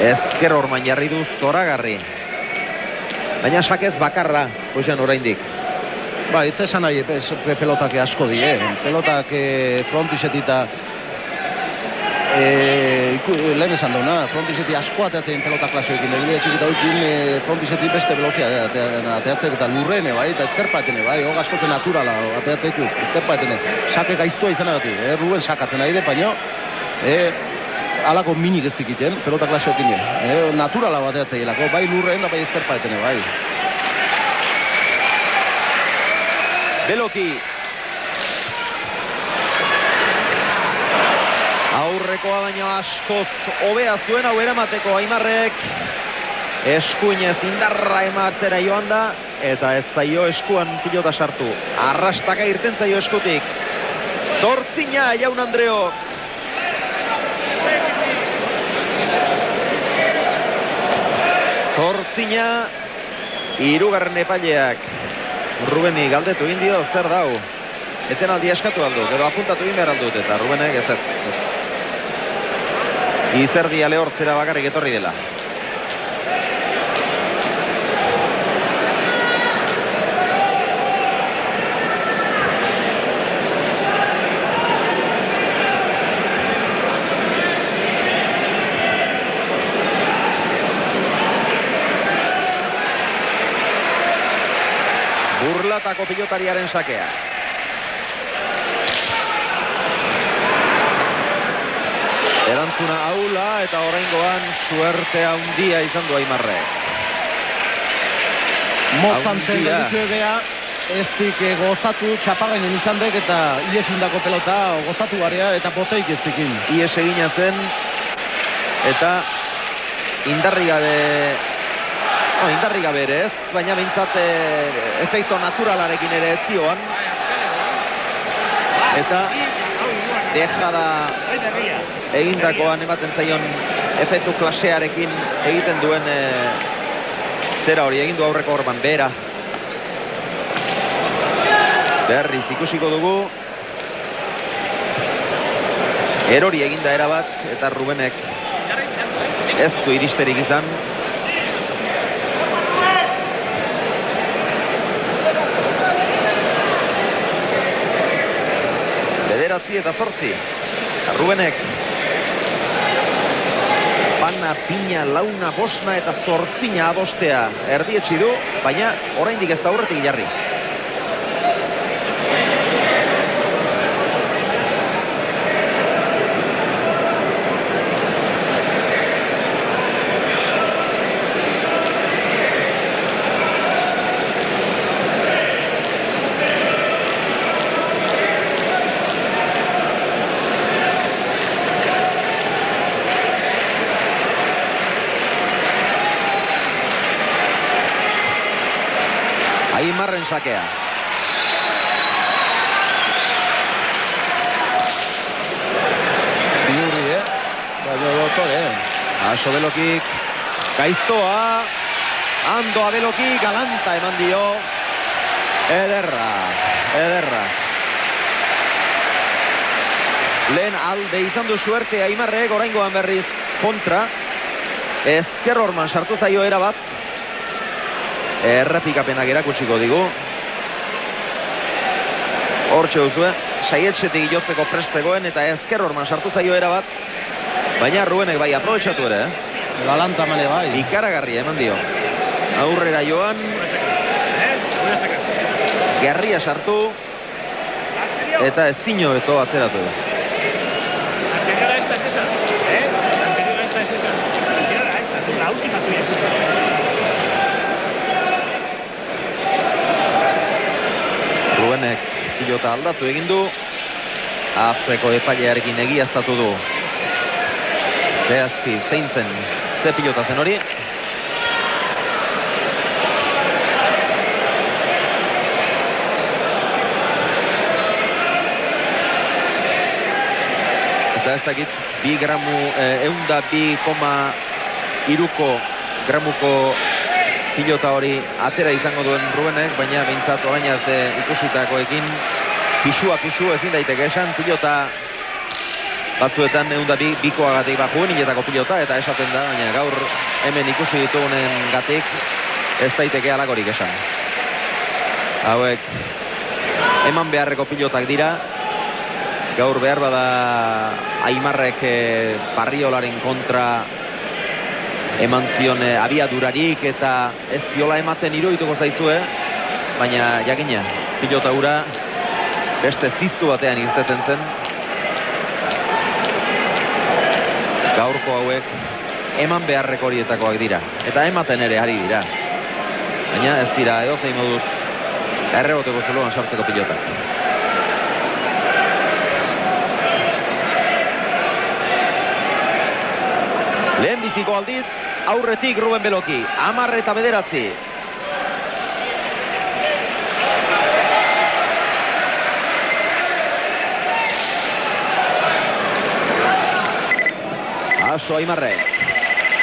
ezker orman jarri du zoragarri. Baina Sakez bakarra, hoxan oraindik. Ba, ez esan nahi pelotak asko di, pelotak frontisetita lehen esan duna, frontiseti asko ateatzen pelota klasioekin, egile txikita dukin frontiseti beste velozia ateatzen eta lurrene bai, eta ezkerpaetene bai, hog asko zen naturala ateatzen ditu, ezkerpaetene, sake gaiztua izanagatik, Ruben sakatzen nahi de, baino, alako minik ez dikiten, pelota klasioekin, naturala ateatzen hilako, bai lurren, bai ezkerpaetene bai. Beloki. Aurrekoa baino askoz hobea zuen hau eramateko Aimarrek. Eskuinez indarra ematera joan da, eta ez zaio eskuan pilota sartu. Arrastaka irten zaio eskutik. 8 Jaun Andreok. Zortzina, 3. epaileak. Rubeni galdetu egin dio, zer dau? Etenaldi eskatu aldut, edo apuntatu egin behar aldut, eta Rubenek ez. Izerdia lehortzera bakarrik etorri dela. Batako pilotariaren sakea. Erantzuna aula eta oraingoan suerte handia izan du Aimarrek. Motzantzen dut bea, ez dik gozatu txapagainen izan dek eta iesindako pelota gozatu garea eta poteik ez dikin. Ies egina zen eta indarri gabe ere ez, baina behintzat efekto naturalarekin ere ez zioan. Eta dejada egindakoan ematen zaion efektu klasearekin egiten duen zera hori egin du aurreko Orban bera. Berriz ikusiko dugu. Erori eginda erabat eta Rubenek ez du iristerik izan. Bederatzi eta 8. Rubenek bana, pina, launa, bosna eta 8 adostea erdietsi du, baina oraindik ez da aurretik jarri. Aimarren sakea. Biurri, baina dotore. Aso belokik, gaiztoa, ando abeloki, galanta eman dio. Ederra. Lehen alde izan du suerte Aimarrek, oraingoan berriz kontra. Ezker Orman sartu zaio erabat. Errepikapenak erakutsiko digu. Hortxe duzue, saietxetik jotzeko prest zegoen eta Ezker Orman sartu zaio erabat. Baina Rubenek bai aprobetxatu ere. Galanta mane bai. Ikaragarria eman dio. Aurrera joan. Garria sartu. Eta ezin hobeto atzeratu. Anterior a esta es esa. Anterior a esta es esa. La última tuya. Rubenek pilota aldatu egin du. Atzeko epailearekin egiaztatu du. Zehazki zein zen, ze pilota zen hori. Eta ez dakit 2 gramu, 2,3 gramuko pilota hori atera izango duen Rubenek, baina behintzat orain arte ikusitakoekin pisua ezin daiteke esan, pilota batzuetan 2,2koagatik juvenilletako pilota eta esaten da, baina gaur hemen ikusi ditugunen gatik ez daiteke alakorik esan. Hauek eman beharreko pilotak dira, gaur behar bada Aimarrek Barriolaren kontra eman zion abiadurarik eta ez diola ematen iruituko zaizue, baina jakina, pilota ura beste ziztu batean irteten zen. Gaurko hauek eman beharreko horietakoak dira, eta ematen ere ari dira. Baina ez dira edozein moduz erreboteko zuloan sartzeko pilotak. Lehen biziko aldiz, aurretik Ruben Beloki, 10 eta 9. Aso Aimarrek,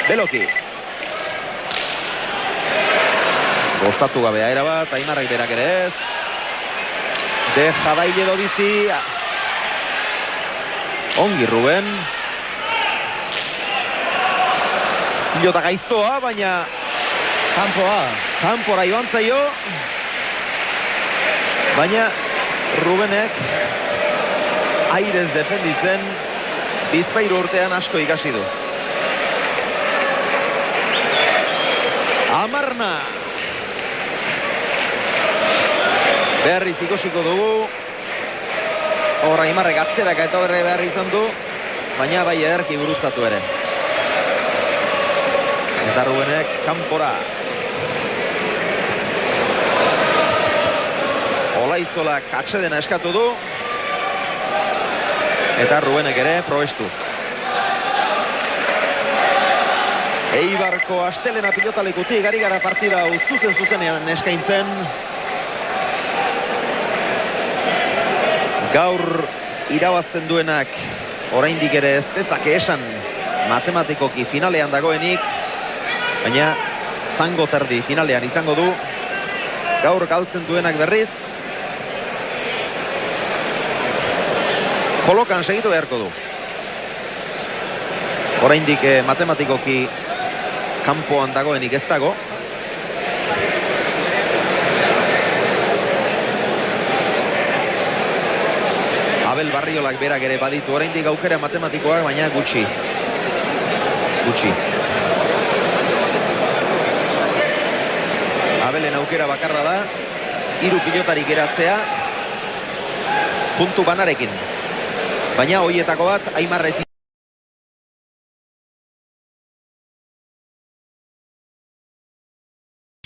Beloki. Gozatu gabea erabat, Aimarrek berak ere ez. Deja daile dodizi. Ongi Ruben. Pilota gaiztoa, baina kanpora joan zaio. Baina Rubenek airez defenditzen Bizpahiru urtean asko ikasi du. Amarna. Berriz ikusiko dugu. Hor Aimarrek atzeraka eta berre behar izan du, baina bai ederki guruztatu ere. Eta Rubenek kanpora. Olaizolak atsedena eskatu du. Eta Rubenek ere probestu. Eibarko astelena pilotalekutik ari gara partida zuzenean eskaintzen. Gaur irabazten duenak oraindik ere ez dezake esan matematikoki finalean dagoenik, baina zango terdi finalean izango du. Gaur galtzen duenak berriz kolokan segitu beharko du. Oraindik matematikoki kanpoan dagoenik ez dago. Abel Barriolak berak ere baditu oraindik aukera matematikoak, baina gutxi. Abelen aukera bakarra da 3 pilotari geratzea puntu banarekin. Baina hoietako bat Aimarra ezin.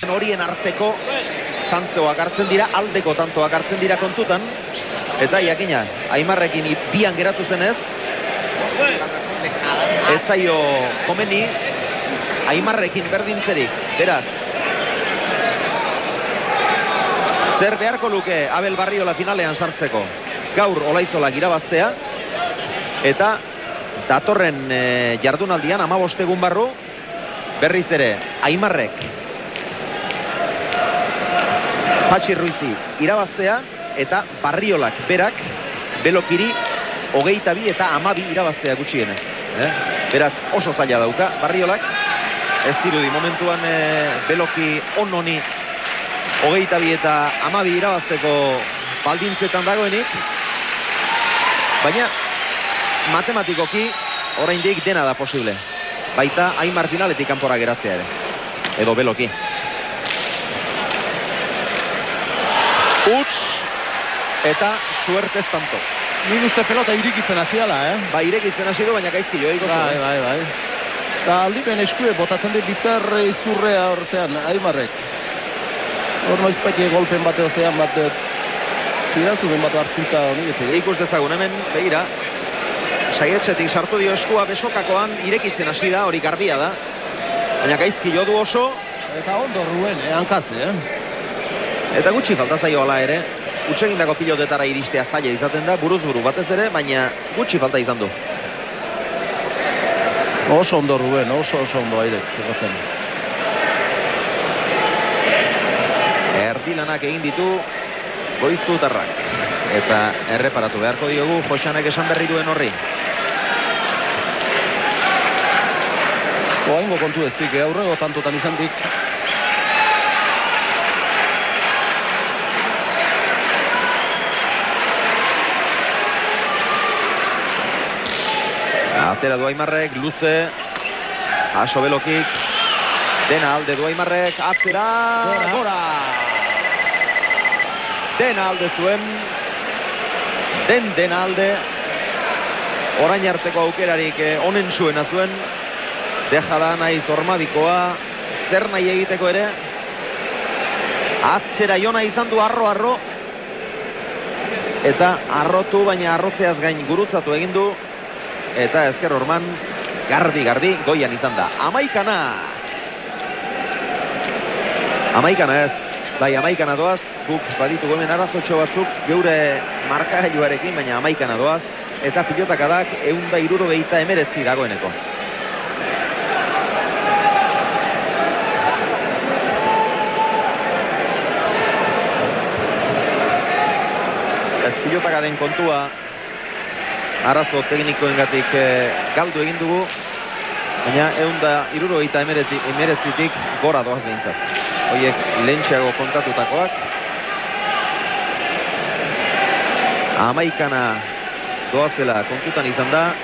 Horien arteko tantoak hartzen dira, aldeko tantoak hartzen dira kontutan. Eta jakina, Aimarrekin bian geratu zenez, ez zaio komeni Aimarrekin berdintzerik. Beraz, zer beharko luke Abel Barriola finalean sartzeko? Gaur Olaizolak irabaztea, eta datorren jardunaldian 15 egun barru berriz ere Aimarrek Patxi Ruizi irabaztea, eta Barriolak berak Belokiri 22 eta 12 irabaztea gutxienez. Beraz oso zaila dauka Barriolak, ez dirudi momentuan Beloki ononi 22 eta 12 irabazteko baldintzetan dagoenik, baina matematikoki oraindik dena da posible. Baita Aimar finaletik kanpora geratzea ere, edo Beloki. Uts eta suertez tanto. Nik uste pelota irikitzen hasi dela, Ba, irekitzen hasi du, baina gaizki jo eiko zuen. Bai. Eta aldipen eskue botatzen dit bizkar izurrea horzean, Aimarrek. Hor noizpatxe golpen bateo zean bat tirazumen bat hartuta honi getxe. Ikus dezagun hemen, begira, saietxetik sartu dio eskua besokakoan, irekitzen hasi da, hori garbia da. Baina gaizki jo du oso. Eta ondo Ruen, hankaz, Eta gutxi falta zaio ala ere. Utsegindako pilotetara iristea zaila izaten da, buruz buru batez ere, baina gutxi falta izan du. Oso ondo Ruen, oso ondo aidek. Erdilanak egin ditu Goizutarrak. Eta erreparatu beharko diogu Josanek esan berri duen horri. Oaingo kontu ez dik, aurrego tantotan izan dik. Atera du Aimarrek, luze, jaso Belokik, dena alde du Aimarrek, atzera, gora! Dena alde zuen, dena alde, orain arteko aukerarik onen zuena zuen, dejala nahi Zormabikoa, zer nahi egiteko ere, atzera jona izan du arro, eta arrotu, baina arrotzeaz gain gurutzatu egin du, eta ezker orman garbi goian izan da. Amaikana ez, bai amaikana doaz, guk baditu gomen arazotxo batzuk geure markagailuarekin, baina amaikana doaz, eta pilotakadak 169 dagoeneko. Ez pilotakaden kontua arazo teknikoengatik galdu egin dugu, baina 169tik gora doaz behintzat. Hoiek lehentxeago kontatutakoak. Amaikana doazela kontutan izan da.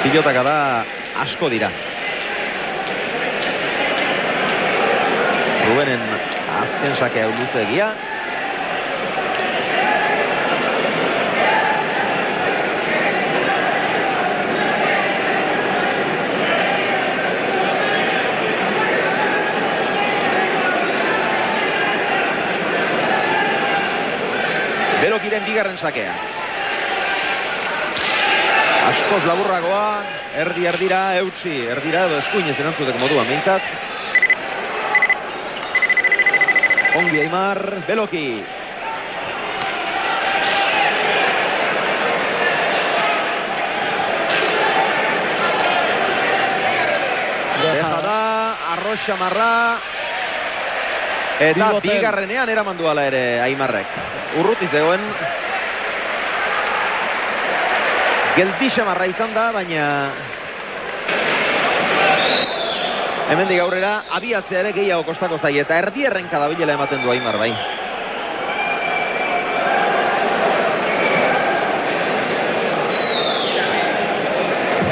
Pilotaka da asko dira. Rubenen azken sakea luzegia. Belokiren bigarren sakea. Askoz laburragoa, erdira, eutsi, erdira edo eskuinez erantzuteko moduan behintzat. Ongi Aimar, Beloki. Deja da, arroz xamarra. Eta bigarrenean eraman duala ere Aimarrek. Urruti zegoen. Geldi xamarra izan da, baina hemendik aurrera abiatzea ere gehiago kostako zaie eta erdierrenka dabilela ematen du Aimar bai.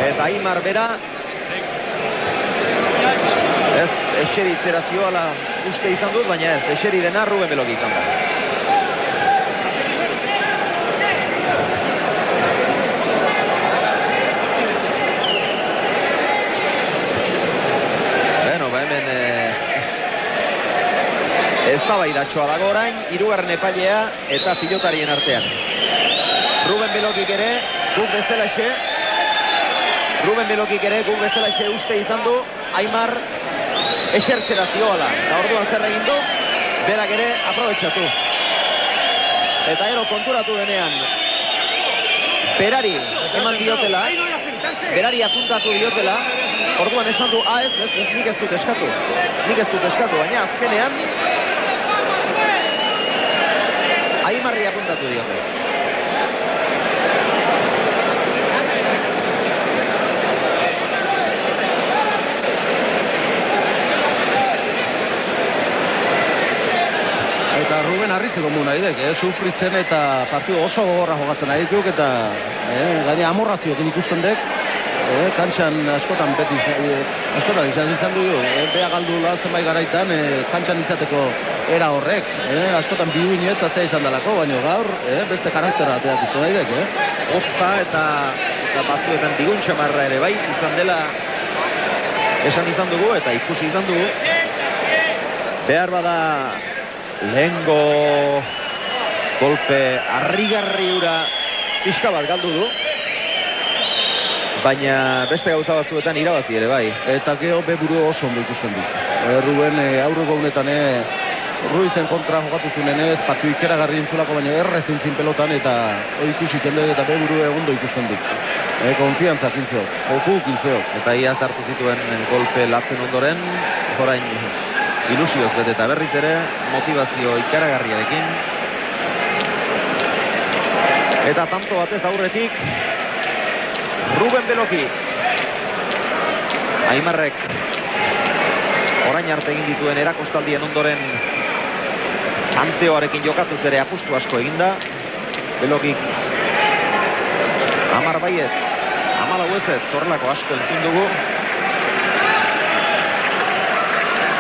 Eta Aimar bera ez eseritzera zioala uste izan dut, baina ez, eseri dena Ruben Beloki izan da. Eztabaidatxoa dago orain, hirugarren epailea eta pilotarien artean. Ruben Belokik ere, guk bezalaxe uste izan du, Aimar esertzera zioala. Eta orduan zer egin du, berak ere aprobetxatu. Eta gero konturatu denean, berari eman diotela, berari apuntatu diotela, orduan esan du, ez, nik ez dut eskatu, baina azkenean, Aimarri apuntatu diote. Eta Ruben harritzeko mu nahi dek, sufritzen eta partidu oso gogorra jogatzen nahi duk, eta gaine amorrazioekin ikusten dek, kantxan askotan beti izan du, beha galdula zenbait garaitan, kantxan izateko era horrek, askotan biuine eta zea izan dalako, baina gaur beste karaktera ateak izan nahi dek. Hotza eta batzuetan digun xamarra ere bai, izan dela esan izan dugu eta ikusi izan dugu. Behar bada lehengo golpe harrigarri hura pixka bat galdu du, baina beste gauza batzuetan irabazi ere bai. Eta geho beburu oso ondo ikusten du. Ruben aurreko honetan Ruizen kontra jokatu zuen ez, patu ikeragarri entzulako, baina errezen zin pelotan eta ikusi tende eta beburu ondo ikusten du. Konfiantza kintzeo, oku kintzeo. Eta ia zartu zituen golpe latzen ondoren, orain ilusioz bete eta berriz ere, motivazio ikaragarriarekin. Eta tanto batez aurretik, Ruben Beloki. Aimarrek orain arte egin dituen erakostaldien ondoren Anteoarekin jokatuz ere apustu asko eginda. Belokik 10 baietz, 14 ezetz, horrelako asko entzun dugu.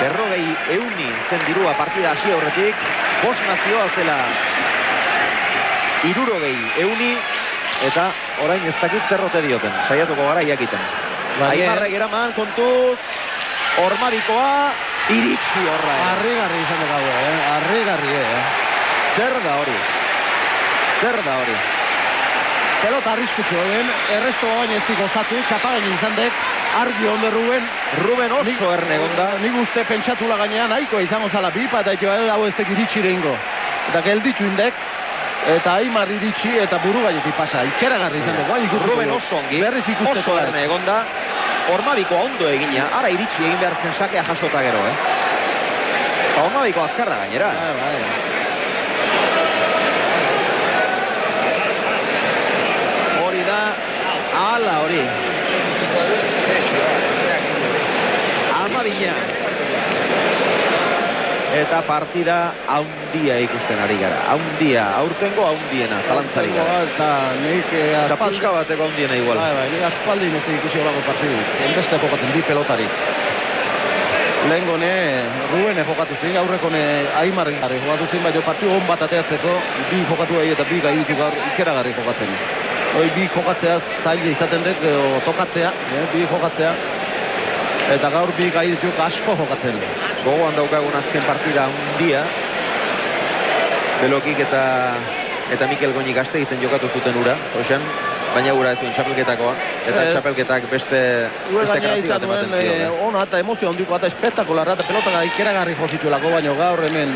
40.000 zen dirua partida hasi aurretik, 5 nazioa zela 60.000 eta orain ez dakit zerrote dioten, saiatuko gara jakiten. Aimarrek eraman kontuz, Ormabikoa iritsi horra. Harrigarri izan dugu, harrigarri, Zer da hori? Pelota arriskutxo egin, erresto baina ez diko zatu, txapagain izan dek, argi ondo Ruben oso erne gonda. Nik uste pentsatula gainean, nahikoa izango zala bipa, eta ito hau ez dek iritsi ingo. Eta gelditu indek, eta Aimar iritsi eta buru gainetik pasa, ikeragarri izan dugu. Ruben oso ongi, oso erne egonda. Ormabikoa ondo egina, ara iritsi egin behartzen sakea jasota gero, Ormabiko azkarra gainera. Hori da, ala hori. Amabina. Eta partida haundia ikusten ari gara. Aurtengo haundiena, zalantzari gara. Eta nik Eta puska bateko haundiena igual. Nik aspaldi ikusi horako partidu. Enbeste jokatzen bi pelotari. Lehengone Rubene jokatu zen, aurrekone Aimarri jokatu zen, baina partiu hon bat ateatzeko, bi jokatu gai eta bi gaitu gaur ikeragarri jokatzen. Hoi bi jokatzea zaila izaten dut, tokatzea, bi jokatzea, eta gaur bi gaitu asko jokatzen. Gogoan daukagun azken partida hundia, Belokik eta Mikel Goñi Gazte izen jokatu zuten ura, Oxen, baina ura ez duen txapelketakoa, eta txapelketak beste krazio bat ematen zion. Ona eta emozio handiko eta espektakularra eta pelotaka ikeragarri jozituelako, baina gaur hemen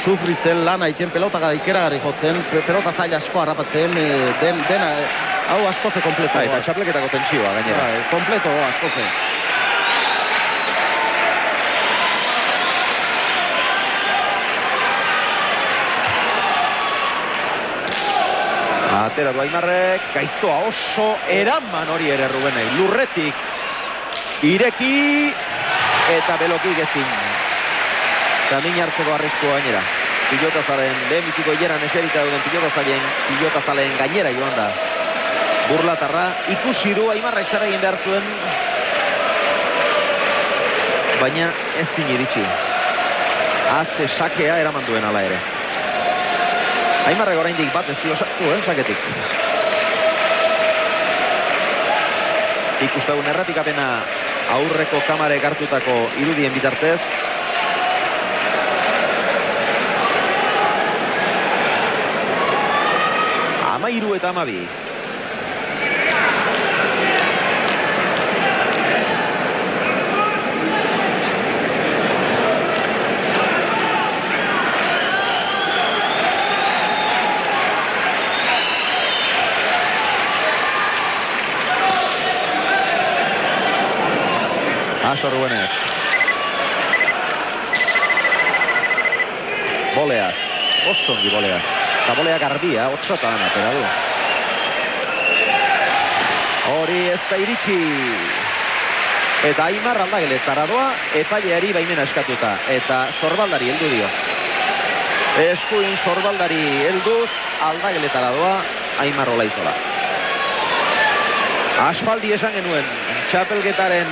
sufritzen lan haiten pelotaka ikeragarri jotzen, pelota zaila asko harrapatzen, dena, hau askoze kompleto. Eta txapelketako tentsioa gainera. Kompleto askoze. Atera du Aimarrek, gaiztoa oso eraman hori ere Rubenei. Lurretik ireki eta Belokik ezin. Eta min hartzeko arriskua gainera. Pilotazaren lehenbiziko hileran eserita duten pilotazaleen gainera joan da. Burlatarra ikusi du Aimarrek zer egin behar zuen. Baina ezin iritsi. Haze sakea eraman duen ala ere. Aimarrek oraindik bat ez dio saketik. Ikustagun errepikapena aurreko kamarek hartutako irudien bitartez. Amairu eta amabi. Aso Rubenek. Boleaz. Oso ongi Boleaz. Eta Bolea garbia, otzata dana, atera du. Hori ez da iritsi. Eta Aimar aldageletara doa, epaileari baimena eskatuta. Eta Sorbaldari heldu dio. Eskuin Sorbaldari helduz, aldageletara doa, Aimar Olaizola. Aspaldi esan genuen, txapelketaren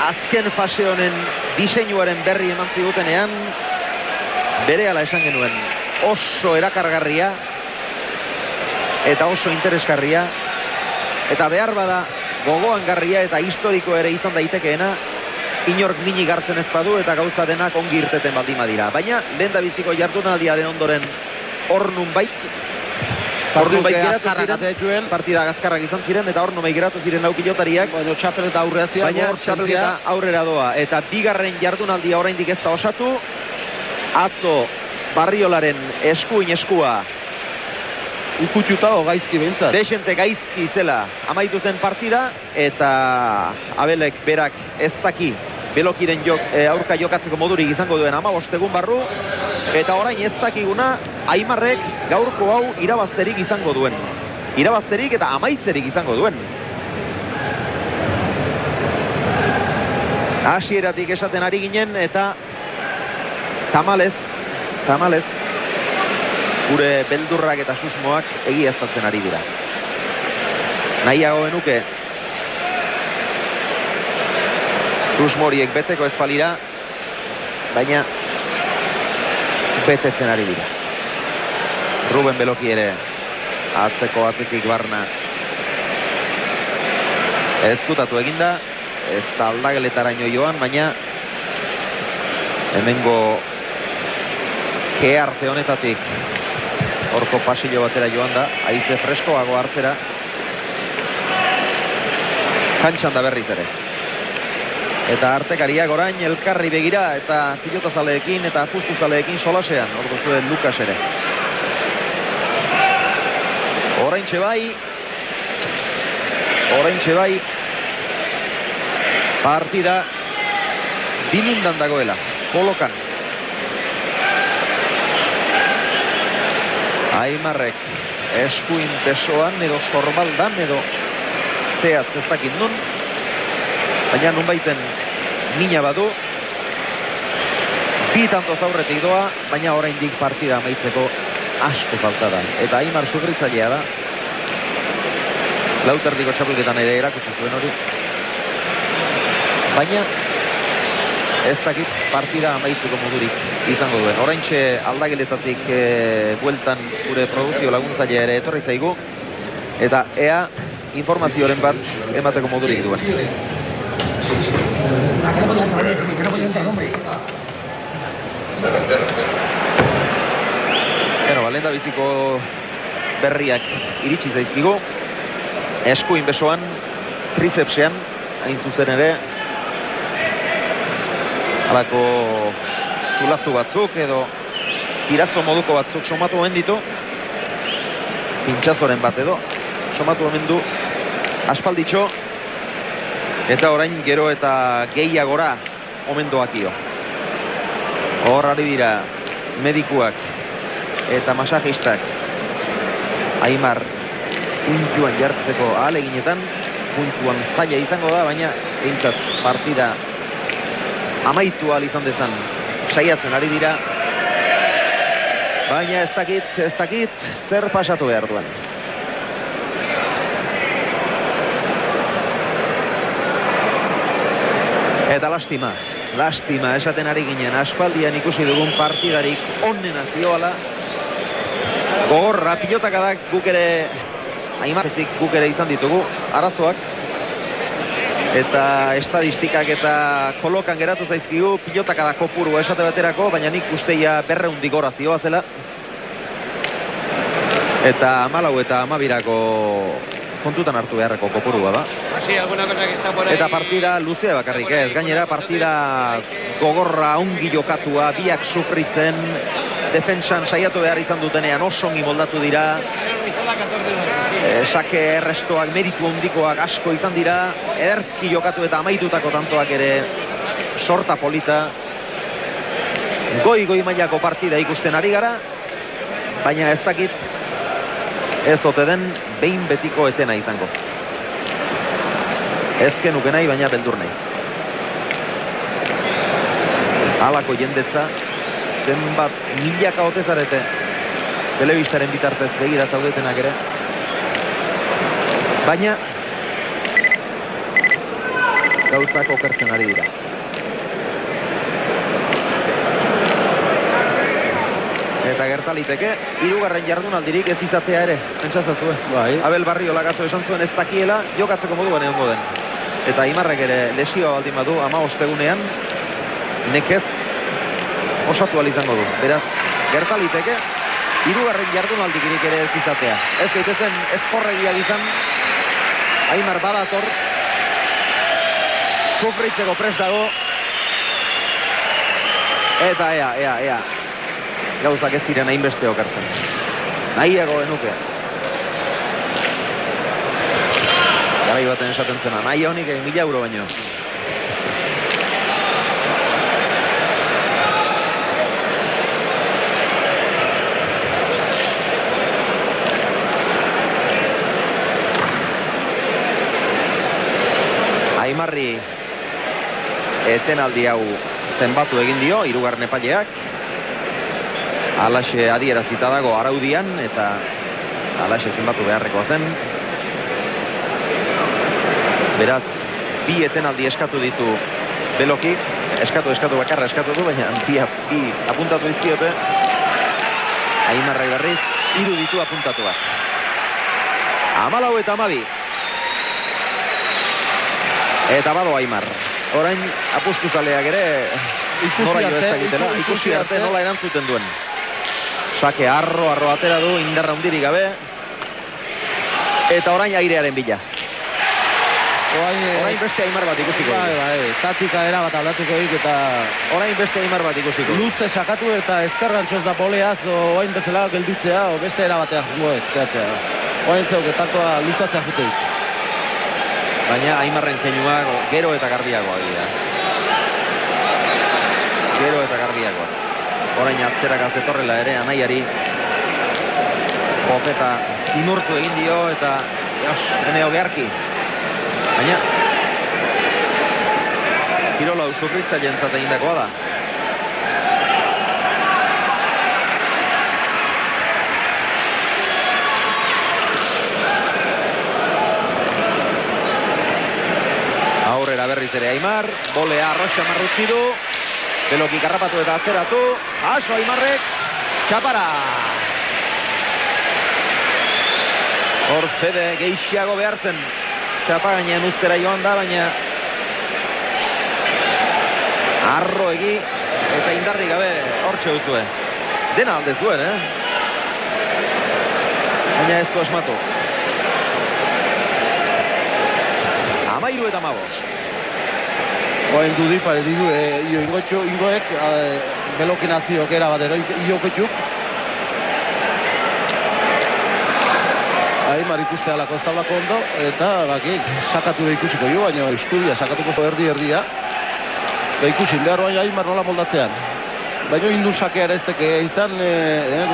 azken fase honen diseinuaren berri eman zigutenean, berehala esan genuen, oso erakargarria eta oso interesgarria eta behar bada gogoangarria eta historiko ere izan daitekeena, inork minik hartzen ez badu eta gauza denak ongi irteten baldin badira. Baina lehendabiziko jardunaldiaren ondoren hor nunbait partida gazkarrak izan ziren eta hor nomai geratu ziren lau pilotariak. Baina txapeleta aurreazia. Baina txapeleta aurrera doa. Eta bigarren jardunaldia oraindik ez da osatu. Atzo Barriolaren eskuin eskua ukutxuta o gaizki behintzat. Desente gaizki zela amaitu zen partida. Eta Abelek berak ez daki Belokiren aurka jokatzeko modurik izango duen 15 egun barru. Eta orain ez dakiguna Aimarrek gaurko hau irabazterik izango duen. Irabazterik eta amaitzerik izango duen. Hasieratik esaten ari ginen eta tamalez, gure beldurrak eta susmoak egiaztatzen ari dira. Nahiago genuke susmoriek beteko ez balira, baina betetzen ari dira. Ruben Beloki ere atzeko atetik barna ezkutatu eginda, ez da aldageletaraino joan, baina hemengo kearte honetatik horko pasillo batera joan da, haize freskoago hartzera, kantxan da berriz ere. Eta artekariak orain elkarri begira eta pilotazaleekin eta pustuzaleekin solasean, ordu zuen Lukas ere. Oraintxe bai, partida dilindan dagoela, kolokan. Aimarrek eskuin besoan edo sorbaldan edo zehatz ez dakit nun, baina nunbaiten mina badu, bi tantoz aurretik doa, baina oraindik partida amaitzeko asko falta da. Eta Aimar sufritzailea da. Lauterdiko txapelketan ere erakutsi zuen hori. Baina ez dakit partida amaitzeko modurik izango duen. Oraintxe aldageletatik bueltan gure produzio laguntzailea ere etorri zaigu, eta ea informazioren bat emateko modurik duen. Lehen da biziko berriak iritsi zaizkigu. Eskuin besoan, tricepsean, hain zuzen ere, halako zulatu batzuk edo tirazo moduko batzuk somatu hemen ditu. Pintxazoren bat edo somatu hemen du aspalditxo, eta orain gero eta gehiagora omendoakio. Hor ari dira medikuak eta masajistak Aimar puntuan jartzeko ahaleginetan. Puntuan zaila izango da, baina behintzat partida amaitu ahal izan dezan saiatzen ari dira, baina ez dakit zer pasatu behar duen. Eta lastima esaten ari ginen, aspaldian ikusi dugun partidarik onnena zioala. Gogorra, pilotakadak guk ere, Aimarrezik guk ere izan ditugu arazoak, eta estadistikak eta kolokan geratu zaizkigu pilotakada kopuru esate baterako, baina nik usteia 200 gora zioazela, eta 14 eta 12 kontutan hartu beharreko kopurua da. Eta partida luzea bakarrik ez, gainera partida gogorra, ongi jokatua, biak sufritzen, defentsan saiatu behar izan dutenean osongi moldatu dira, sake errestoak, meritu ondikoak asko izan dira, ederki jokatu eta amaitutako tantoak ere sorta polita. Goi mailako partida ikusten ari gara, baina ez dakit ez ote den behin betiko etena izango. Ez genuke nahi, baina beldur naiz. Halako jendetza, zenbat milaka ote zarete telebistaren bitartez begira zaudetenak ere. Baina gauzak okertzen ari dira. Eta gertaliteke, 3. jardunaldirik ez izatea ere, pentsazazue. Abel Barrio lagazo esan zuen ez dakiela jokatzeko moduan egongo den. Eta Aimarrek ere lesioa baldin badu 15 egunean, nekez osatu ahal izango du. Beraz, gertaliteke, 3. jardunaldikirik ere ez izatea. Ez gaitezen ezkorregiak izan, Aimar badator, sufritzeko prest dago, eta ea, gauzak ez diren hainbeste okertzen. Nahiago genuke. Garai baten esaten zena, nahi honik 1.000 euro baino. Aimarri etenaldi hau zenbatu egin dio, 3. epaileak. Alaxe adierazita dago araudian, eta alaxe zenbatu beharrekoa zen. Beraz, 2 etenaldi eskatu ditu Belokik. Eskatu bakarra eskatu du, baina bi apuntatu dizkiote. Aimarrai berriz, 3 ditu apuntatuak. 14 eta 12. Eta bado Aimar. Orain apustuzaleak ere ikusi arte nola erantzuten duen. Sake arro atera du, indarra hundirik gabe. Eta orain airearen bila. Orain beste Aimar bat ikusiko. Taktika era bat aldatuko dik eta orain beste Aimar bat ikusiko. Luze sakatu eta eskarrantxoz da boleaz, orain bezala gelditzea, o beste era batean jungoek zehatzea. Orain zeuk etatua luzatzea juteik. Baina Aimarren keinuak gero eta garbiagoa dira. Gero eta garbiagoa. Orain atzerak azetorrela ere anaiari kopeta zimurtu egin dio eta eneo geharki. Baina kirola usufritza jentzat egindakoa da. Aurrera berriz ere Aimar, bolea arroxa marrutzi du. Beloki karrapatu eta atzeratu. Aso Aimarrek. Txapara. Hor Fede gehiago behartzen. Txapa gainean ustera joan da, baina arro egi eta indarrik gabe hortxe duzue. Dena aldez duen, baina ez du asmatu. 13 eta 15. Oen dudi pare didu, ingoek Belokin azio kera batero, iokotxuk. Aimar ikuste alako ez tablako ondo, eta bakik, sakatu ikusiko jo, baina eskudia sakatuko erdia. Da ikusin, behar baina Aimar nola moldatzean. Baina indun sakeara ez teke izan,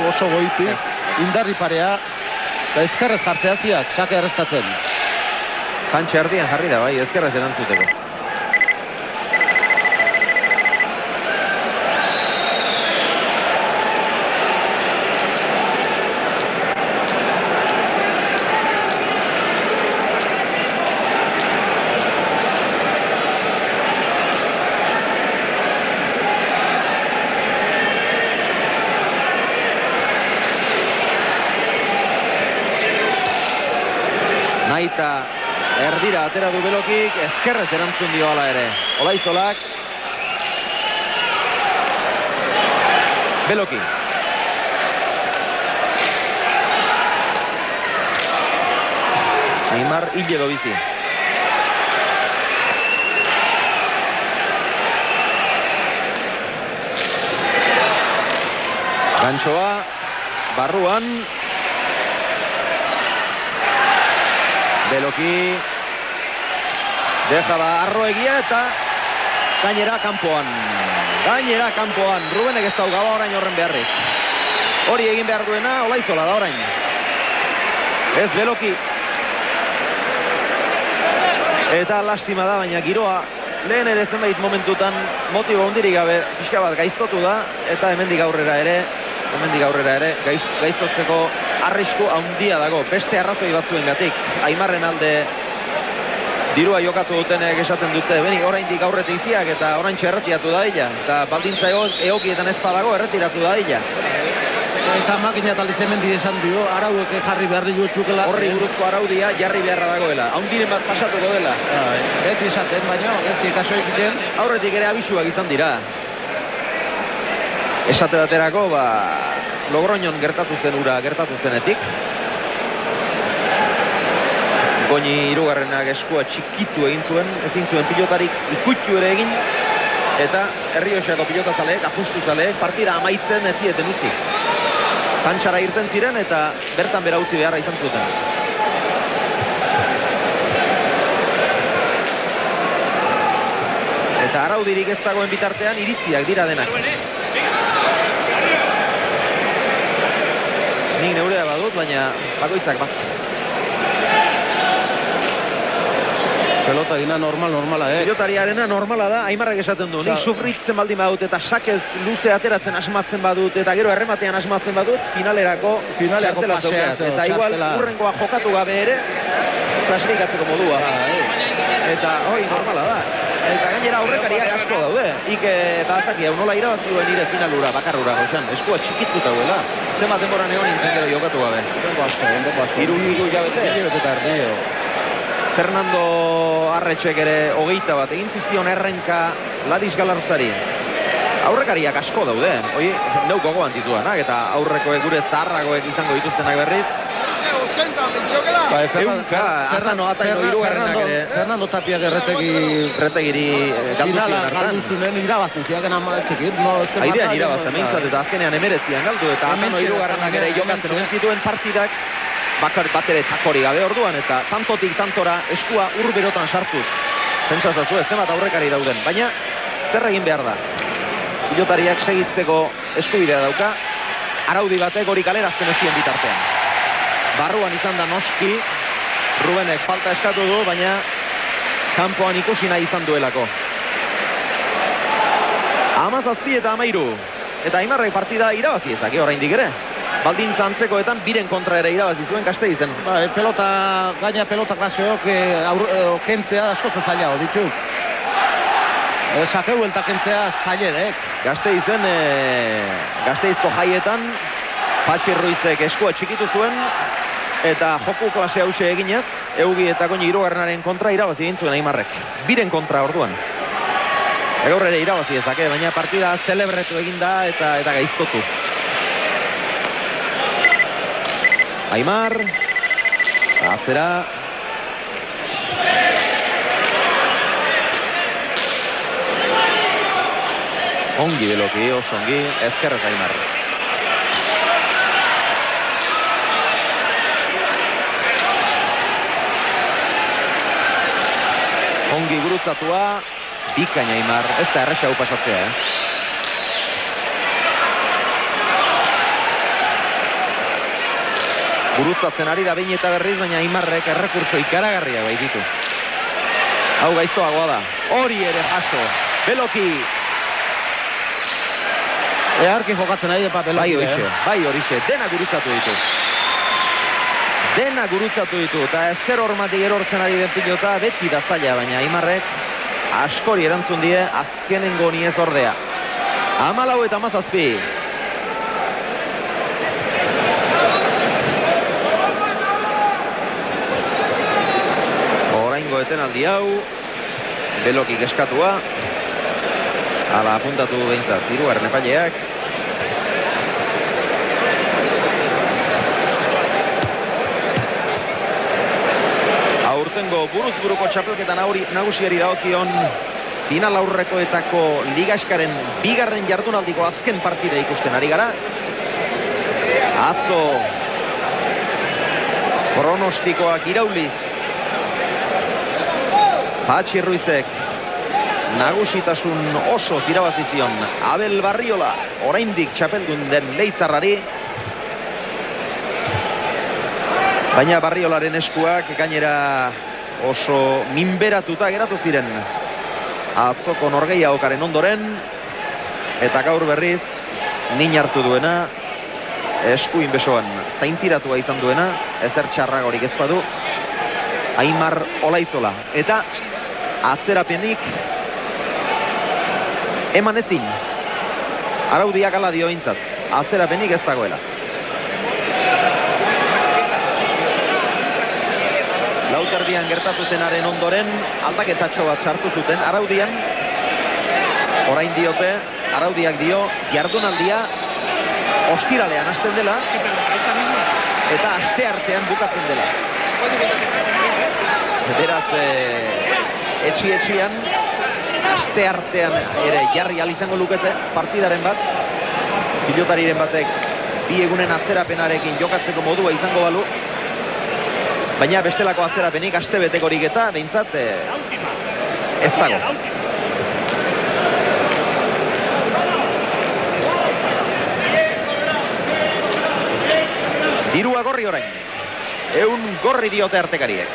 oso goiti, indarri parea, eta ezkerrez jartzea ziak, sake arrestatzen. Kantxe erdian jarri da, bai, ezkerrez erantzuteko. Naita erdira atera du Belokik, ezkerrez erantzun dio ala ere. Olaizolak. Beloki. Aimar hile edo bizi. Gantxoa, barruan. Beloki deja da arro egia eta gainera kanpoan. Rubenek ez daugaba orain horren beharrik. Hori egin behar duena Olaizola da orain. Ez Beloki. Eta lastima da, baina giroa lehen ere zenbait momentutan motibo hondirik gabe pixka bat gaiztotu da, eta hemendik aurrera ere gaiztotzeko arrisku handia dago, beste arrazoi batzuengatik. Aimarren alde dirua jokatu dutenek esaten dute, benik oraindik aurretik iziak eta oraintxe erretiratu da illa, eta baldintza egokietan ez badago erretiratu da illa. Eta makina talde zemendi esan dio, arauek jarri beharri gutxukela. Horri buruzko araudia jarri beharra dagoela, haundiren bat pasatuko dela. Beti esaten, baina ez dikaso egiten. Aurretik ere abisuak izan dira. Esate baterako, Logroñon gertatu zenetik. Goñi hirugarrenak eskua txikitu egin zuen, ezin zuen pilotarik ikutu ere egin, eta Errioxako pilotazaleek, apustuzaleek, partida amaitzen ez zieten utzi. Kantxara irten ziren eta bertan bera utzi beharra izan zuten. Eta araudirik ez dagoen bitartean iritziak dira denak. Nik neurea badut, baina bakoitzak bat. Pelota dina normala, Pilotariarena normala da, Aimarrek esaten du. Nik sufritzen baldin badut eta sakez luze ateratzen asmatzen badut eta gero errematean asmatzen badut, finalerako pasea. Eta igual urrengoa jokatu gabe ere, klasifikatzeko modua. Eta hoi normala da. Eta gainera aurrekariak asko daude. Ike eta azaki hau nola irabazioen nire finalura, bakarrura goxan. Eskua txikituta duela. Zema denboran egon nintzen gero jokatu gabe. Ondo asko. Hiru hilabete. Fernando Arretxek ere 21 egin zizkion errenka Ladis Galartzari. Aurrekariak asko daude. Hoi, neu gogoan dituanak eta aurrekoek gure zaharragoek izango dituztenak berriz. Fernando Tapia Erretegiri galdu zunen irabazten ziaken amatxekit. Aidean irabazten mintzat eta azkenean 19 galdu eta Atano hirugarrenak ere jokatzen omen zituen partidak bat ere takori gabe orduan eta tantotik tantora eskua urberotan sartuz. Pentsazazu ez zenbat aurrekari dauden, baina zer egin behar da? Pilotariak segitzeko eskubidea dauka, araudi batek hori galerazten ez zien bitartean. Barruan izan da noski, Rubenek falta eskatu du, baina kanpoan ikusi nahi izan duelako. 17 eta 13. Eta Aimarrek partida irabazi ezak, oraindik ere. Baldintza antzekoetan biren kontra ere irabazi zuen Gasteizen. Gaina pelota klaseok kentzea asko zaila ditu. Sake hueltak entzea zailedek. Gasteizko jaietan, Patxi Ruizek eskua txikitu zuen, eta joku klase hause eginez, Eugi eta Goñi hirugarrenaren kontra irabazi egin zuen Aimarrek. Biren kontra orduan. Gaur ere irabazi ezake, baina partida zelebretu eginda eta gaiztotu. Aimar, atzera. Ongi Beloki, oso ongi, ezkerrez Aimar. Ongi gurutzatua, bikaina Aimar, ez da erresa hau pasatzea, Gurutzatzen ari da behin eta berriz, baina Aimarrek errekurso ikaragarria baititu. Hau gaiztoagoa da, hori ere jaso, Beloki. Earki jokatzen ari depa Beloki. Bai horixe, dena gurutzatu ditu, eta ezker hormatik erortzen ari den pilota, beti da zaila, baina Aimarrek askori erantzun die, azkenengo niez ordea. 14 eta 17. Oraingo etenaldi hau, Beloki keskatua, ala apuntatu behintzat, hirugarren epaileak. Aurtengo buruz-buruko txapelketan nagusiari dagokion final aurrekoetako ligaskaren bigarren jardunaldiko azken partida ikusten ari gara. Atzo pronostikoak irauliz Patxi Ruizek nagusitasun oso irabazizion Abel Barriola oraindik txapeldun den Leitzarrari. Baina Barriolaren eskuak gainera oso minberatuta geratu ziren atzoko norgehiagokaren ondoren, eta gaur berriz nin hartu duena, eskuin besoan zaintiratua izan duena, ezer txarragorik ez badu, Aimar Olaizola. Eta atzerapenik eman ezin, araudiak ala dio eintzat, atzerapenik ez dagoela. Lauterdian gertatu zenaren ondoren aldaketatxo bat sartu zuten araudian. Orain diote, araudiak dio, jardunaldia ostiralean hasten dela eta asteartean bukatzen dela. Beraz, etxi-etxian asteartean ere jarri izango lukete partidaren bat. Pilotariren batek bi egunen atzerapenarekin jokatzeko modua izango balu. Baina bestelako atzerapenik astebetekorik eta behintzat ez dago. Dirua gorri orain. 100 gorri diote artekariek.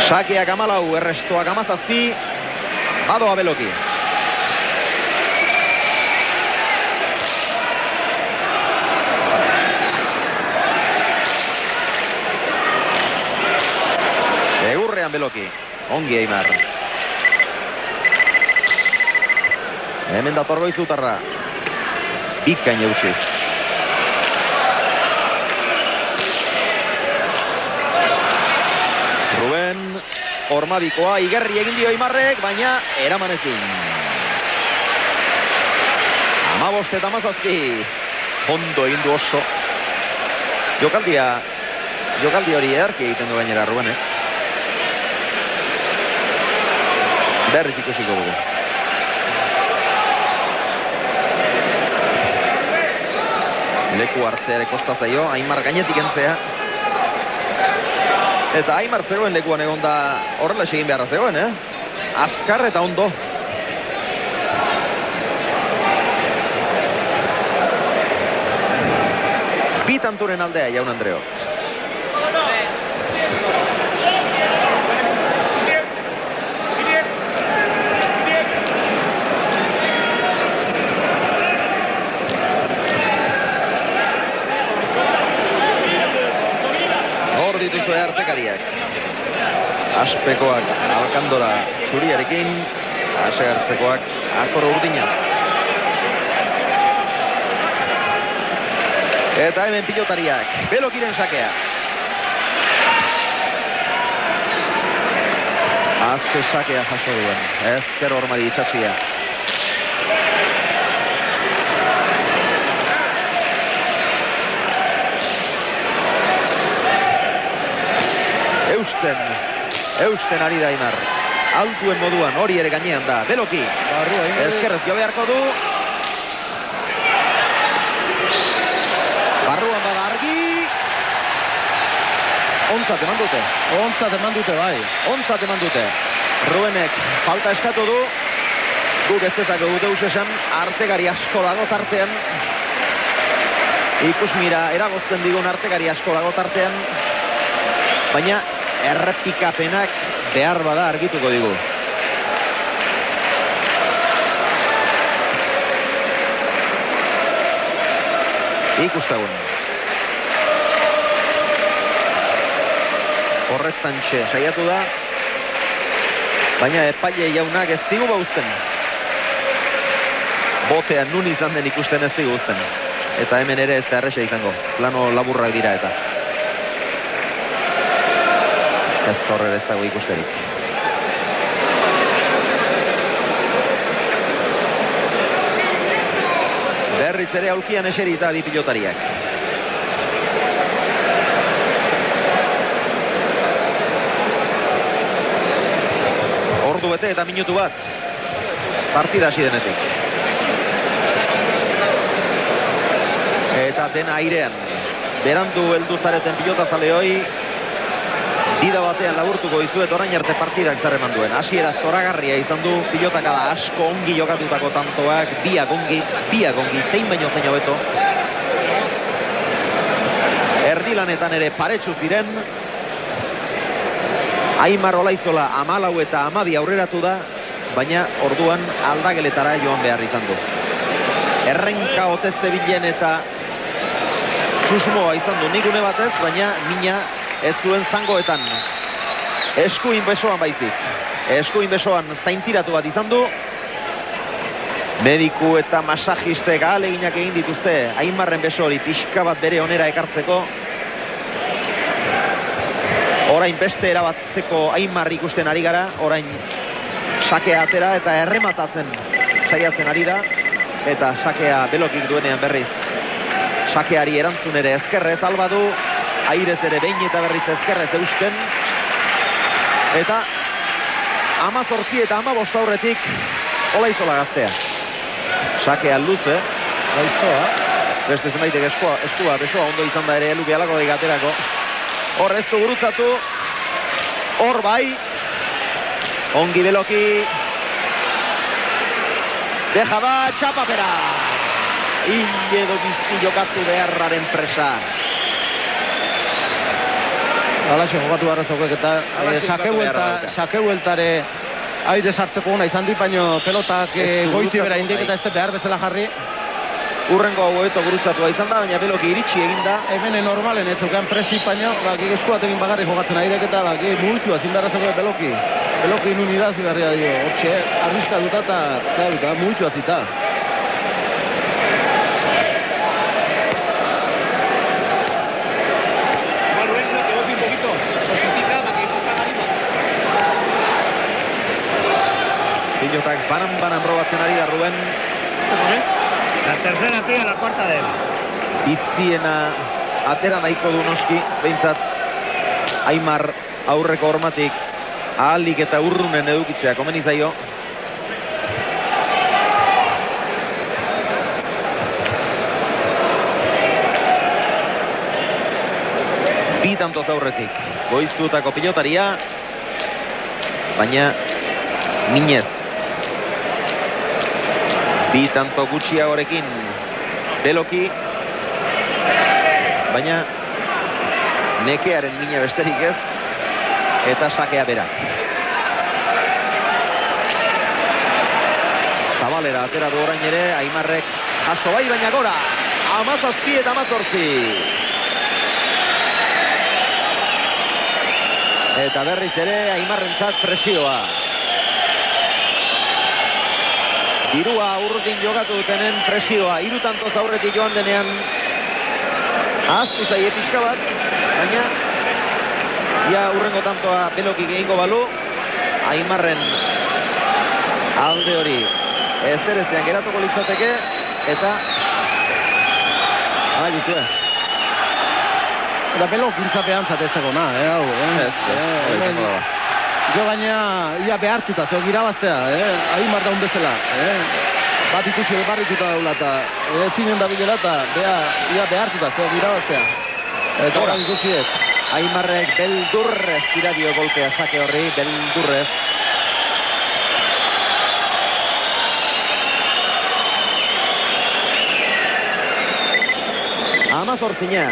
Sakeak 14, errestoak 17, badoa Beloki. Egurrean Beloki, ongi Aimar. Hemen dator Goizutarra, bikain eusiz. Ruben, Ormabikoa, igerri egin dio Aimarrek, baina eraman ezin. 15 eta 17, ondo egin du oso. Jokaldi hori edarki egiten du gainera Rubenek. Berriz ikusiko dugu. Leku hartzea ere kosta zaio, Aimar gainetik entzea. Eta Aimar zegoen lekuan egon da horrela egin beharra zegoen, azkar eta ondo. Bi tanturen aldea, Jaun Andreo. Hor dituzue artekariak. Aspekoak, Alkandora, zuriarekin, asegartzekoak akor urdinaz. Eta hemen pilotariak, Belokiren sakea. Azte sakea jaso duen, ezker hormari itxatxia. Eusten ari da Aimar. Altuen moduan, hori ere gainean da. Beloki, ezkerrez jo beharko du. Barruan bada argi. Ontzat eman dute. Ontzat eman dute. Rubenek falta eskatu du. Guk ez dezak dute usesan, artegari asko dago tartean. Ikusmira eragozten digun artegari asko dago tartean. Baina errepikapenak behar bada argituko digu. Ikustagun. Horretantxe saiatu da, baina epaile jaunak ez digu bauzten. Botea nun izan den ikusten ez digu uzten. Eta hemen ere ez da erresa izango. Plano laburrak dira eta. Ez horrer ez dago ikusterik. Berriz ere aulkian eserita bi pilotariak. Ordu bete eta minutu bat. Partida hasi denetik. Eta dena airean. Berandu heldu zareten pilotazaleoi. Bida batean laburtuko dizuet orain arte partidak zarreman duen. Hasiera zoragarria izan du, pilotaka da asko ongi jokatutako tantoak, biak ongi, zein baino zein hobeto. Erdilanetan ere paretsu ziren. Aimar Olaizola 14 eta 12 aurreratu da, baina orduan aldageletara joan behar izan du. Errenka ote zebilen eta susmoa izan du nikune batez, baina mina ez zuen zangoetan. Eskuin besoan baizik. Eskuin besoan zaintiratu bat izan du. Mediku eta masajistek ahaleginak egin dituzte Aimarren beso hori pixka bat bere onera ekartzeko. Orain beste erabateko Aimar ikusten ari gara. Orain sakea atera eta errematatzen saiatzen ari da. Eta sakea Belokik duenean berriz. Sakeari erantzun ere ezkerrez alba du. Airez ere behin eta berriz ezkerrez eusten. Eta 18 eta 15 aurretik Olaizola gaztea. Sakea luze. Gaiztoa. Beste zenbaitek eskua besoa ondo izan da ere eluke alako gaterako. Hor ez du gurutzatu. Hor bai. Ongi Beloki. Deja da txapapera. Hile edo bizi jokatu beharraren presa. Alaxe jokatu beharra zaukek eta sakeueltare aire sartzeko guna izan dit, baino pelotak goiti bera indik eta ez behar bezala jarri. Urrengo hobeto gurutzatua izan da, baina Beloki iritsi egin da. Hemen normalen ez zeukean presi, baino eskuatekin bagarri jokatzen airek eta mugitua zin beharra zaukek Beloki. Beloki nun irazi beharria dio, hortxe, arriska duta eta mugitua zita. Pilotak banan probatzen ari da Ruben. La tercera tira, la cuarta de él. Biziena atera nahiko du noski, behintzat Aimar aurreko hormatik ahalik eta urrunen edukitzea komeni zaio. Bi tantoz aurretik goizutako pilotaria, baina minez. Bi tanto gutxiagorekin Beloki, baina nekearen mina besterik ez, eta sakea berak. Zabalera atera du orain ere, Aimarrek jaso bai baina gora, 17 eta 18. Eta berriz ere Aimarrentzat presioa. dirua urdin jogatu dutenen presioa 3 tantoz aurretik joan denean ahaztu zaie pixka bat, baina ja urrengo tantoa Belokik egingo balu, Aimarren alde hori ezerezean geratuko litzateke, eta ditue. Eta Belok gintzapean zatezteko na, hau. Jo gaina, ia behartuta, zeo girabaztea, Aimar daun bezala. Bat ikusi barrituta daula, eta zinen da bilela, eta ia behartuta, zeo girabaztea. Eta horan ikusiet. Aimarrek beldurrez tiradio golpea sake horri, beldurrez. Amazortzina.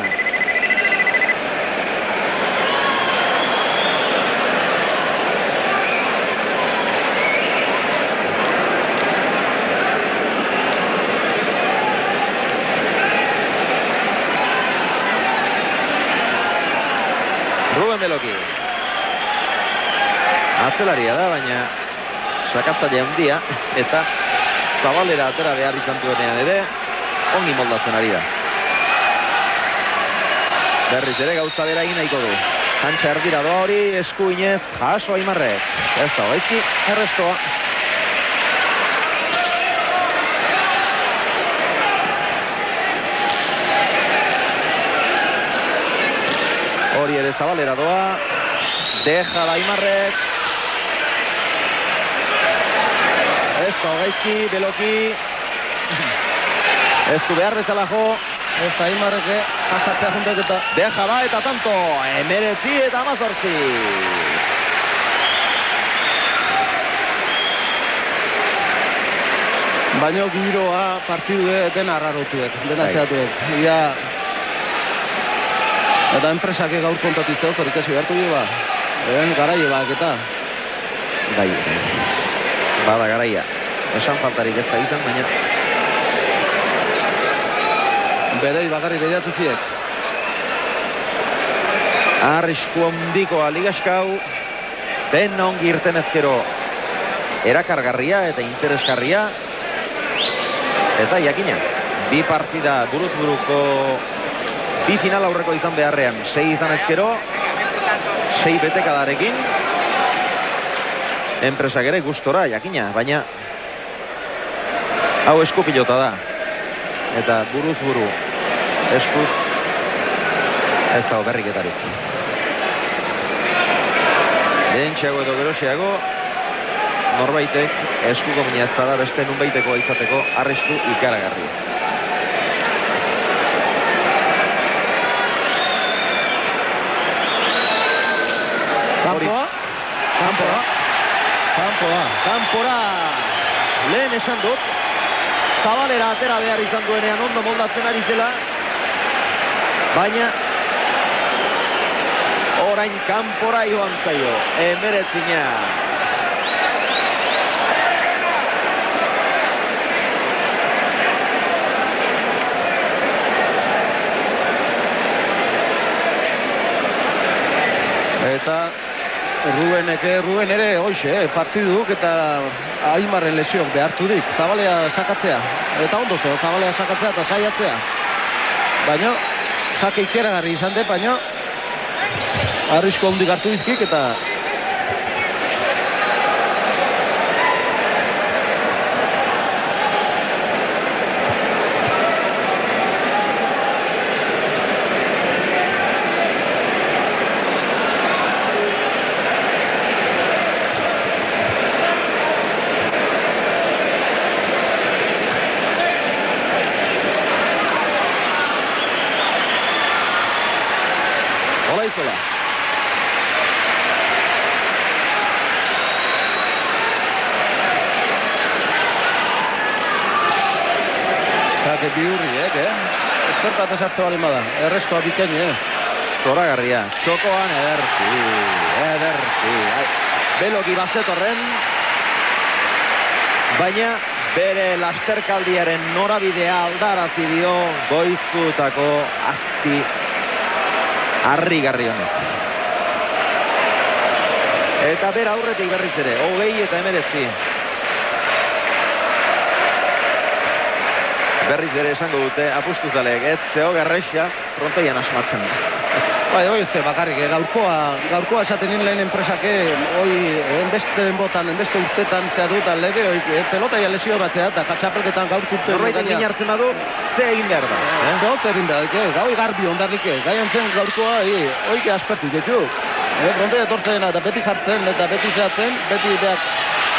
Ruben Beloki. Atzelaria da, baina sakatzaile handia, eta zabalera atera behar izan duenean ere, ongi moldatzen ari da. Berriz ere gauza bera egin nahiko du. Kantxa erdira doa hori, esku inez, jaso Aimarrek. Ez da, gaizki, errestoa. Hori ere zabalera doa. Deja da Aimarrek. Ez da, gaizki, Beloki. Ez du behar bezala jo. Ez da Aimarreke pasatzea juntek eta... Deja da eta tanto, 19 eta 18. Baina giroa partidu dena arrarotuek, dena zeatuek. Ia... Eta enpresak gaur kontatu izan, zorik esi beharko ba. Garaia bak eta... Bai, bada garaia. Esan faltarik ez da izan, baina... Berei bakarri lehiatzen ziek. Arrisku ondikoa ligaskau. Den ongi irten ezkero erakargarria eta interesgarria. Eta jakina, bi partida buruz buruko bi final aurreko izan beharrean. 6 izan ezkero, 6 betekadarekin. Enpresak ere gustora jakina, baina hau eskupilota da. Eta buruz buru. Eskuz ez dago berriketarik. Lehentxeago edo gerosiago norbaitek eskuko mina ez bada beste nunbaitekoa izateko arrisku ikaragarri. Kanpora lehen esan dut zabalera atera behar izan duenean ondo moldatzen ari zela, baina orain kanpora joan zaio 19. Eta Ruben ere hoxe, partiduk eta Aimarren lesiok beharturik, zabalea sakatzea. Eta ondo zeo, zabalea sakatzea eta saiatzea. Baina, sake ikeragarri izan de, baina arrisko hondik hartu izkik eta... Olaizola. Sake bihurriek, ezkerpa eta sartze balin bada. Errestoa bikaini, Zoragarria, txokoan ederki. Beloki bazetorren, baina bere lasterkaldiaren norabidea aldarazi dio goizkutako azti harrigarri honek. Eta bera aurretik berriz ere, 20 eta 19. Berriz ere esango dute apustuzaleek, ez zeo garraixa frontoian asmatzen. Bai, hoi ez bakarrik, gaurkoa esaten nien lehen enpresake, hoi enbeste denbotan, enbeste urtetan zea dut, lege, pelota ja lesio batzea, eta txapelketan gaur urte. Norbaitek min hartzen badu, ze egin behar da. Zeo zer egin behar, gau garbi ondarrik, gaian zen gaurkoa, hoike aspertu ditu. Frontoia etortzen eta beti jartzen, eta beti zehatzen, beti beak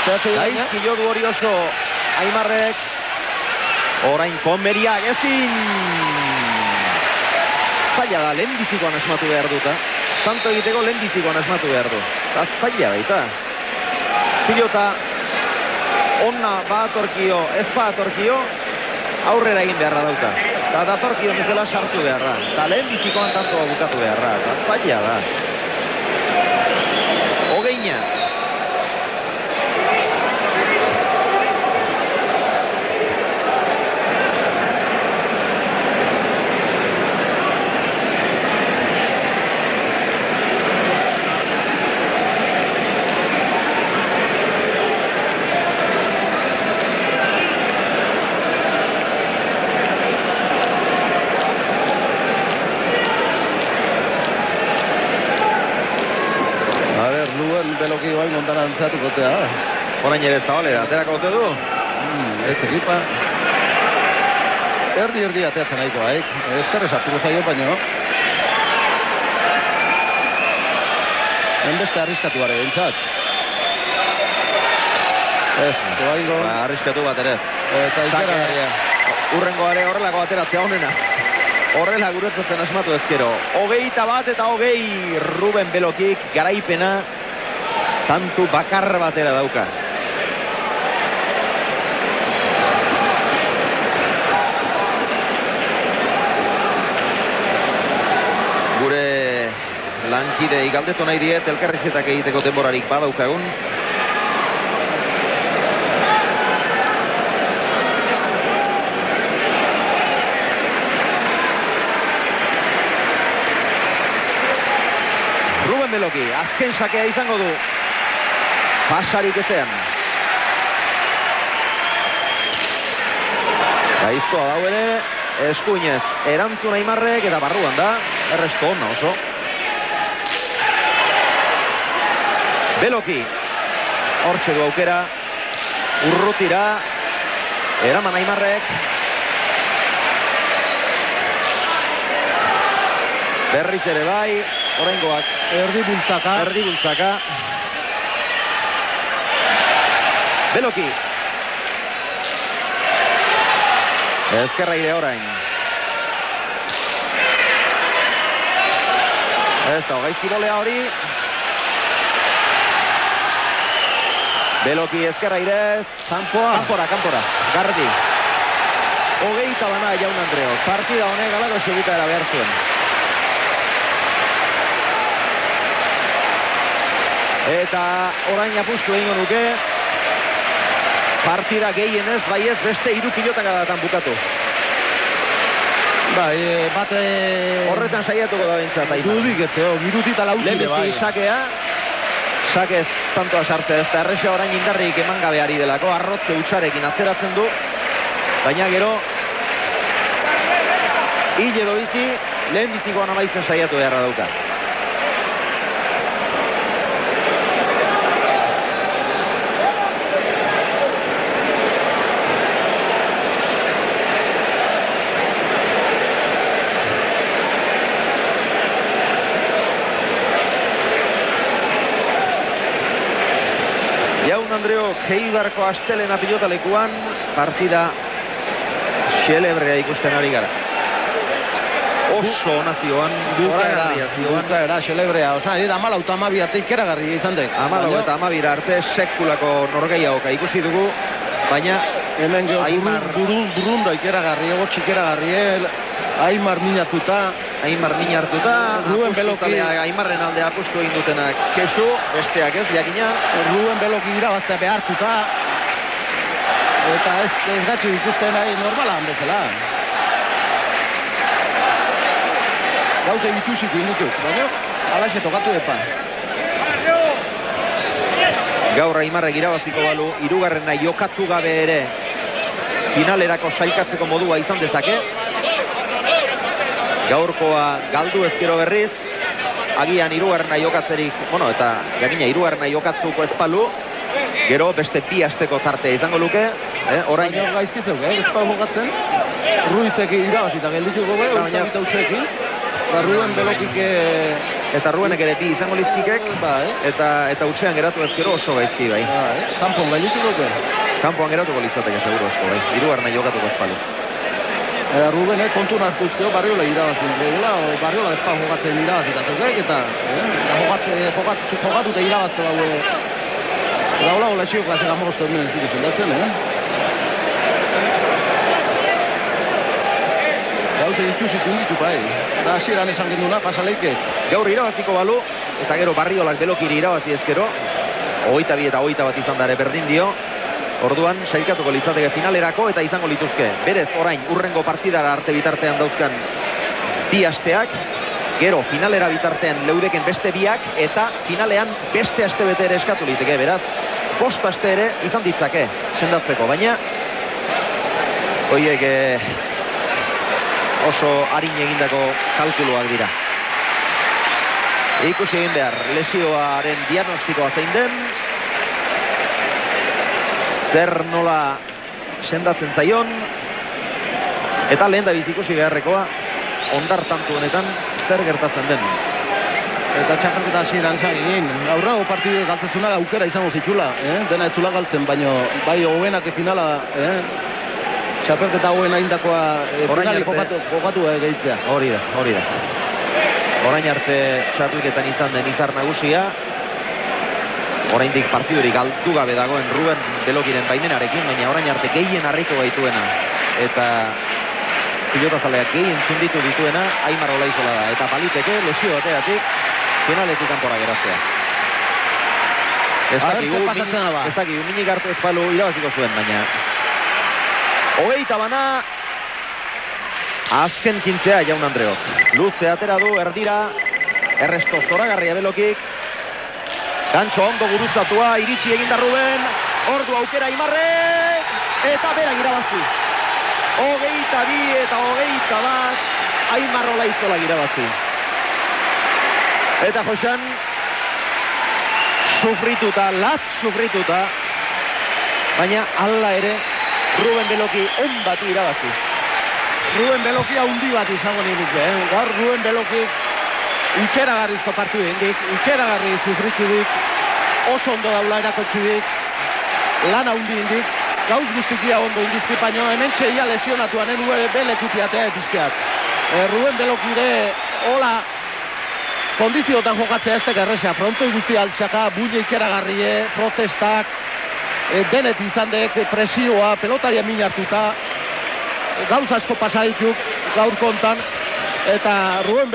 zehatzen. Gaizki jo du hori oso Aimarrek, orain Konmeriak ezin! Zaila da, lehenbizikoan asmatu behar duta. Tanto egiteko lehenbizikoan asmatu behar du. Eta zaila baita. Pilota, onna baatorkio, ez baatorkio, aurrera egin beharra dauka. Eta datorkio bezala sartu beharra. Eta lehenbizikoan tantoa bukatu beharra. Eta zaila da. Hogeina. Beloki bain ondan antzatuko tea. Orain ere Zabalera, aterako ote du? Ez ekipa. Erdi ateatzen nahiko haik. Ezkerre sartuko zaio baino. Enbeste arriskatu gara bintzat. Ez, oaingo. Arriskatu bat ere. Eta ikera garia. Urrengo are horrelako ateratzea honena. Horrela guretzatzen asmatu ezkero. 21 eta 20 Ruben Belokik garaipena. Tantu bakar batera dauka. Gure lankidei galdetu nahi diet, elkarrizketak egiteko denborarik badaukagun. Ruben Beloki, azken sakea izango du. Pasarik ezean. Gaizkoa dau ere, eskuinez erantzun Aimarrek eta barruan da, erresto onna oso. Beloki, hortxe du aukera, urrutira, eraman Aimarrek. Berriz ere bai, oraingoak erdibultzaka. Beloki. Ezkerra ire orain. Ez da, gaizki bolea hori. Beloki ezkerra irez. Kanpora. Gardi. 20 bana Jaun Andreo. Partida honek alako segitara behar zuen. Eta orain apustu egingo nuke. Partida gehienez, bai ez beste 3 pilotak adatan bukatu. Bai, bate... Horretan saiatuko da bintzat. Dudik etzeo, girutit alautile bai. Lehenbizi sakea, sakez tantoa sartzea ez da erresa orain indarrik eman gabeari delako, arrotze utxarekin atzeratzen du, baina gero, hil edo bizi, lehenbizikoan amaitzen saiatu beharra dauka. Jaun Andreo Eibarko astelena pilotalekuan partida xelebrea ikusten ari gara. Oso ona zioan, zoragarria zioan. Bukaera, xelebrea, osa, 14 eta 12 arte ikeragarria izan dek. 14 eta 12 arte sekulako norgeiagoka ikusi dugu, baina hemen jo, burunda ikeragarria, gotx ikeragarria, Aimar min hartuta, Ruben Beloki Aimarren alde apustu egin dutenak kesu, besteak ez, jakina. Ruben Beloki irabaztea behartuta, eta ez gatxe ikusten nahi normalan bezala. Gauze bitxusik indutut, baina alaxe tokatu epa. Gaur Aimarrek irabaziko balu, 3. jokatu gabe ere finalerako sailkatzeko modua izan dezake. Gaurkoa galdu ezkero berriz, agian hirugarrena jokatzerik, eta jakina hirugarrena jokatuko ezpalu, gero beste 2 asteko tartea izango luke, orain... Baina gaizki zeuk, ezpalu jokatzen, Ruizek irabazita geldituko be, eta utxekin, eta Ruben Belokik... Eta Rubenek ere 2 izango lizkikek, eta utxean geratu ezkero oso gaizki bai. Kanpon geldituko be? Kanpoan geratuko litzateke seguro asko bai, hirugarrena jokatuko ezpalu. Rubenek kontun hartuzkeo Barriola irabazin dugula, Barriola ezpa jokatzen irabazita zeukek, eta jokatu eta irabazte baue gaulago lesio klasek amorozte hemen ziru zendatzen, Gauze dituzit unditu bai, eta hasieran esan genduna pasaleike. Gaur irabaziko balu, eta gero Barriolak Belokiri irabazi ezkero, 22 eta 21 izan dare berdin dio, orduan sailkatuko litzateke finalerako eta izango lituzke. Berez orain urrengo partidara arte bitartean dauzkan 2 asteak, gero finalera bitartean leudeken beste 2ak eta finalean beste aste bete ere eskatu liteke. Beraz, 5 aste ere izan ditzake sendatzeko, baina hoiek oso arin egindako kalkuluak dira. Ikusi egin behar, lesioaren diagnostikoa zein den, zer nola sendatzen zaion, eta lehen da ikusi beharrekoa ondar tantu honetan zer gertatzen den. Eta txapelketa hasieran zagin, aurrago partidu galtzezuna aukera izango zitula, dena etzula galtzen, baino bai hobenak finala, txapelketa hoena indakoa finali jokatu gehitzea. Hori da. Orain arte txapelketan izan den izar nagusia, oraindik partidurik galdu gabe dagoen Ruben Belokiren baimenarekin, baina orain arte gehien harriko gaituena eta pilotazaleak gehien txunditu dituena Aimar Olaizola da, eta baliteke lesio bategatik finaletik kanpora geraztea. Ez dakigu, minik hartu ezpalu irabaziko zuen, baina 20 bana azken 15 Jaun Andreok. Luze atera du erdira, erresto zoragarria Belokik, gantxo ondo gurutzatua, iritsi eginda Ruben, ordu aukera Aimarrek, eta berak irabazi. 22 eta 21 Aimar Olaizola irabazi. Eta Joxan sufrituta, latz sufrituta, baina hala ere Ruben Beloki on bati irabazi. Ruben Beloki haundi bat izango niruke, gaur Ruben Beloki ikeragarrizko partidu indik, ikeragarri sufritudik, oso ondo daula erakotxidik, lan haundi indik, gauz guztikia ondo indizki, baino hemen txeia lesionatuan belekutiatea epizkiak. Ruben Beloki ere hola kondiziotan jokatzea ez tekerrexea, frontoi guzti altxaka, buine ikeragarrie, protestak, denet izan dek, presioa, pelotaria min hartuta, gauz asko pasadituk gaur kontan, eta Ruben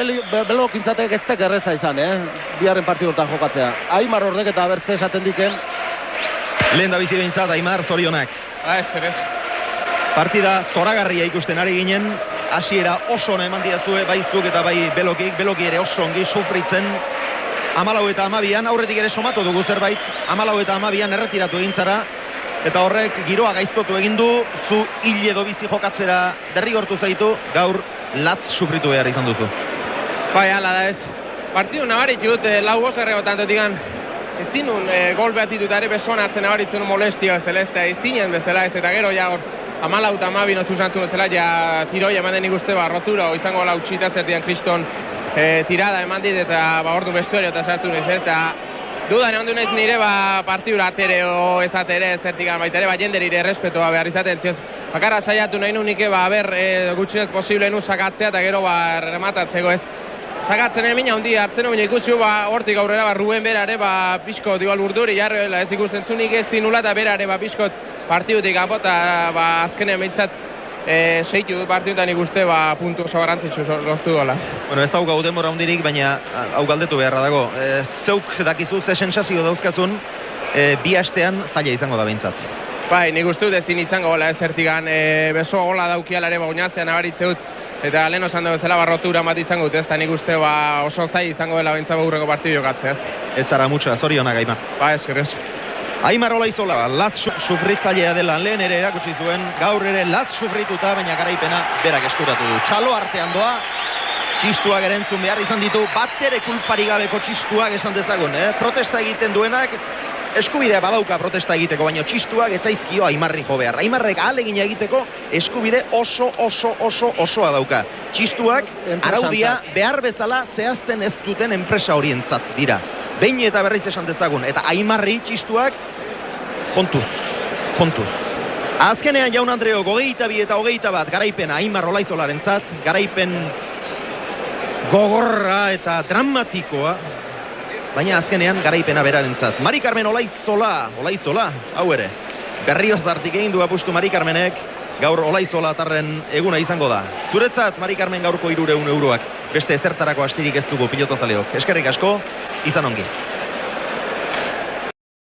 Belokintzateke ez tekerreza izan, biharren partiduetan jokatzea. Aimar horrek eta berze esaten diken. Lehen da bizi behintzat, Aimar, zorionak. Esker. Partida zoragarria ikusten ari ginen, hasiera oso ona eman diatzue, bai zuk eta bai Belokik, Beloki ere oso ongi sufritzen. 14 eta 12an aurretik ere somatu dugu zerbait, 14 eta 12an erretiratu egin zara, eta horrek giroa gaiztotu egin du, zu hil edo bizi jokatzera derrigortu zaitu, gaur latz sufritu behar izan duzu. Bai, ala da ez. Partidu nabaritut, lau bosgarrego tantotikan, ez zinun gol behatitut ere besoan atzen nabaritzen molestio zelestea, ez zinen bezala ez, eta gero ja hor, 14 eta 12 nozu zantzun bezala, ja tiroia eman den ikuste, rotura, izango lau txita zertian kriston tirada eman dit, eta ordu vestuario eta sartu naiz, eta dudan eman du naiz nire partidura atere o ez atere zertikan baita ere, jenderi ere errespetoa behar izaten, zioz, bakarra saiatu nahi nunike, gutxinez posible nu sakatzea, eta gero rematatzeko ez. Sakatzen emina hundi hartzen baina ikusi hortik aurrera Ruben berare pixkot igual urduri jarrela ez ikusten zunik ez zinula eta berare pixkot partidutik apota azkenean behintzat seitu du partidutan ikuste puntu oso garrantzitsu lortu dolaz. Bueno, ez daukagu denbora hundirik, baina hau galdetu beharra dago. Zeuk dakizu ze sensazio dauzkazun, bi astean zaila izango da behintzat. Bai, nik uste dut ezin izango gola ez zertigan beso gola daukialare uñazean abaritzeut, eta lehen osan dugu zela rotura bat izango dut, ez da nik uste oso zai izango dela behintzat urreko partidu jokatzeaz. Ez zara mutxa, zorionak Aimar. Ba, esker. Aimar Olaizola, latz sufritzailea dela lehen ere erakutsi zuen, gaur ere latz sufrituta, baina garaipena berak eskuratu du. Txalo artean doa, txistuak erentzun behar izan ditu, bat ere kulpari gabeko txistuak esan dezagun, protesta egiten duenak, eskubidea badauka protesta egiteko, baina txistuak etzaizkio Aimarri jo behar. Aimarrek ahalegina egiteko eskubide osoa dauka. Txistuak araudia behar bezala zehazten ez duten enpresa horientzat dira. Behin eta berriz esan dezagun, eta Aimarri txistuak kontuz. Azkenean Jaun Andreo, 22 eta 21 garaipena Aimar Olaizolarentzat, garaipen gogorra eta dramatikoa, baina azkenean garaipena berarentzat. Mari Carmen Olaizola, hau ere, Berriozartik egin du apustu Mari Carmenek, gaur Olaizola atarren eguna izango da. Zuretzat, Mari Carmen gaurko 300 euroak, beste ezertarako astirik ez dugu pilotazaleok. Eskerrik asko, izan ongi.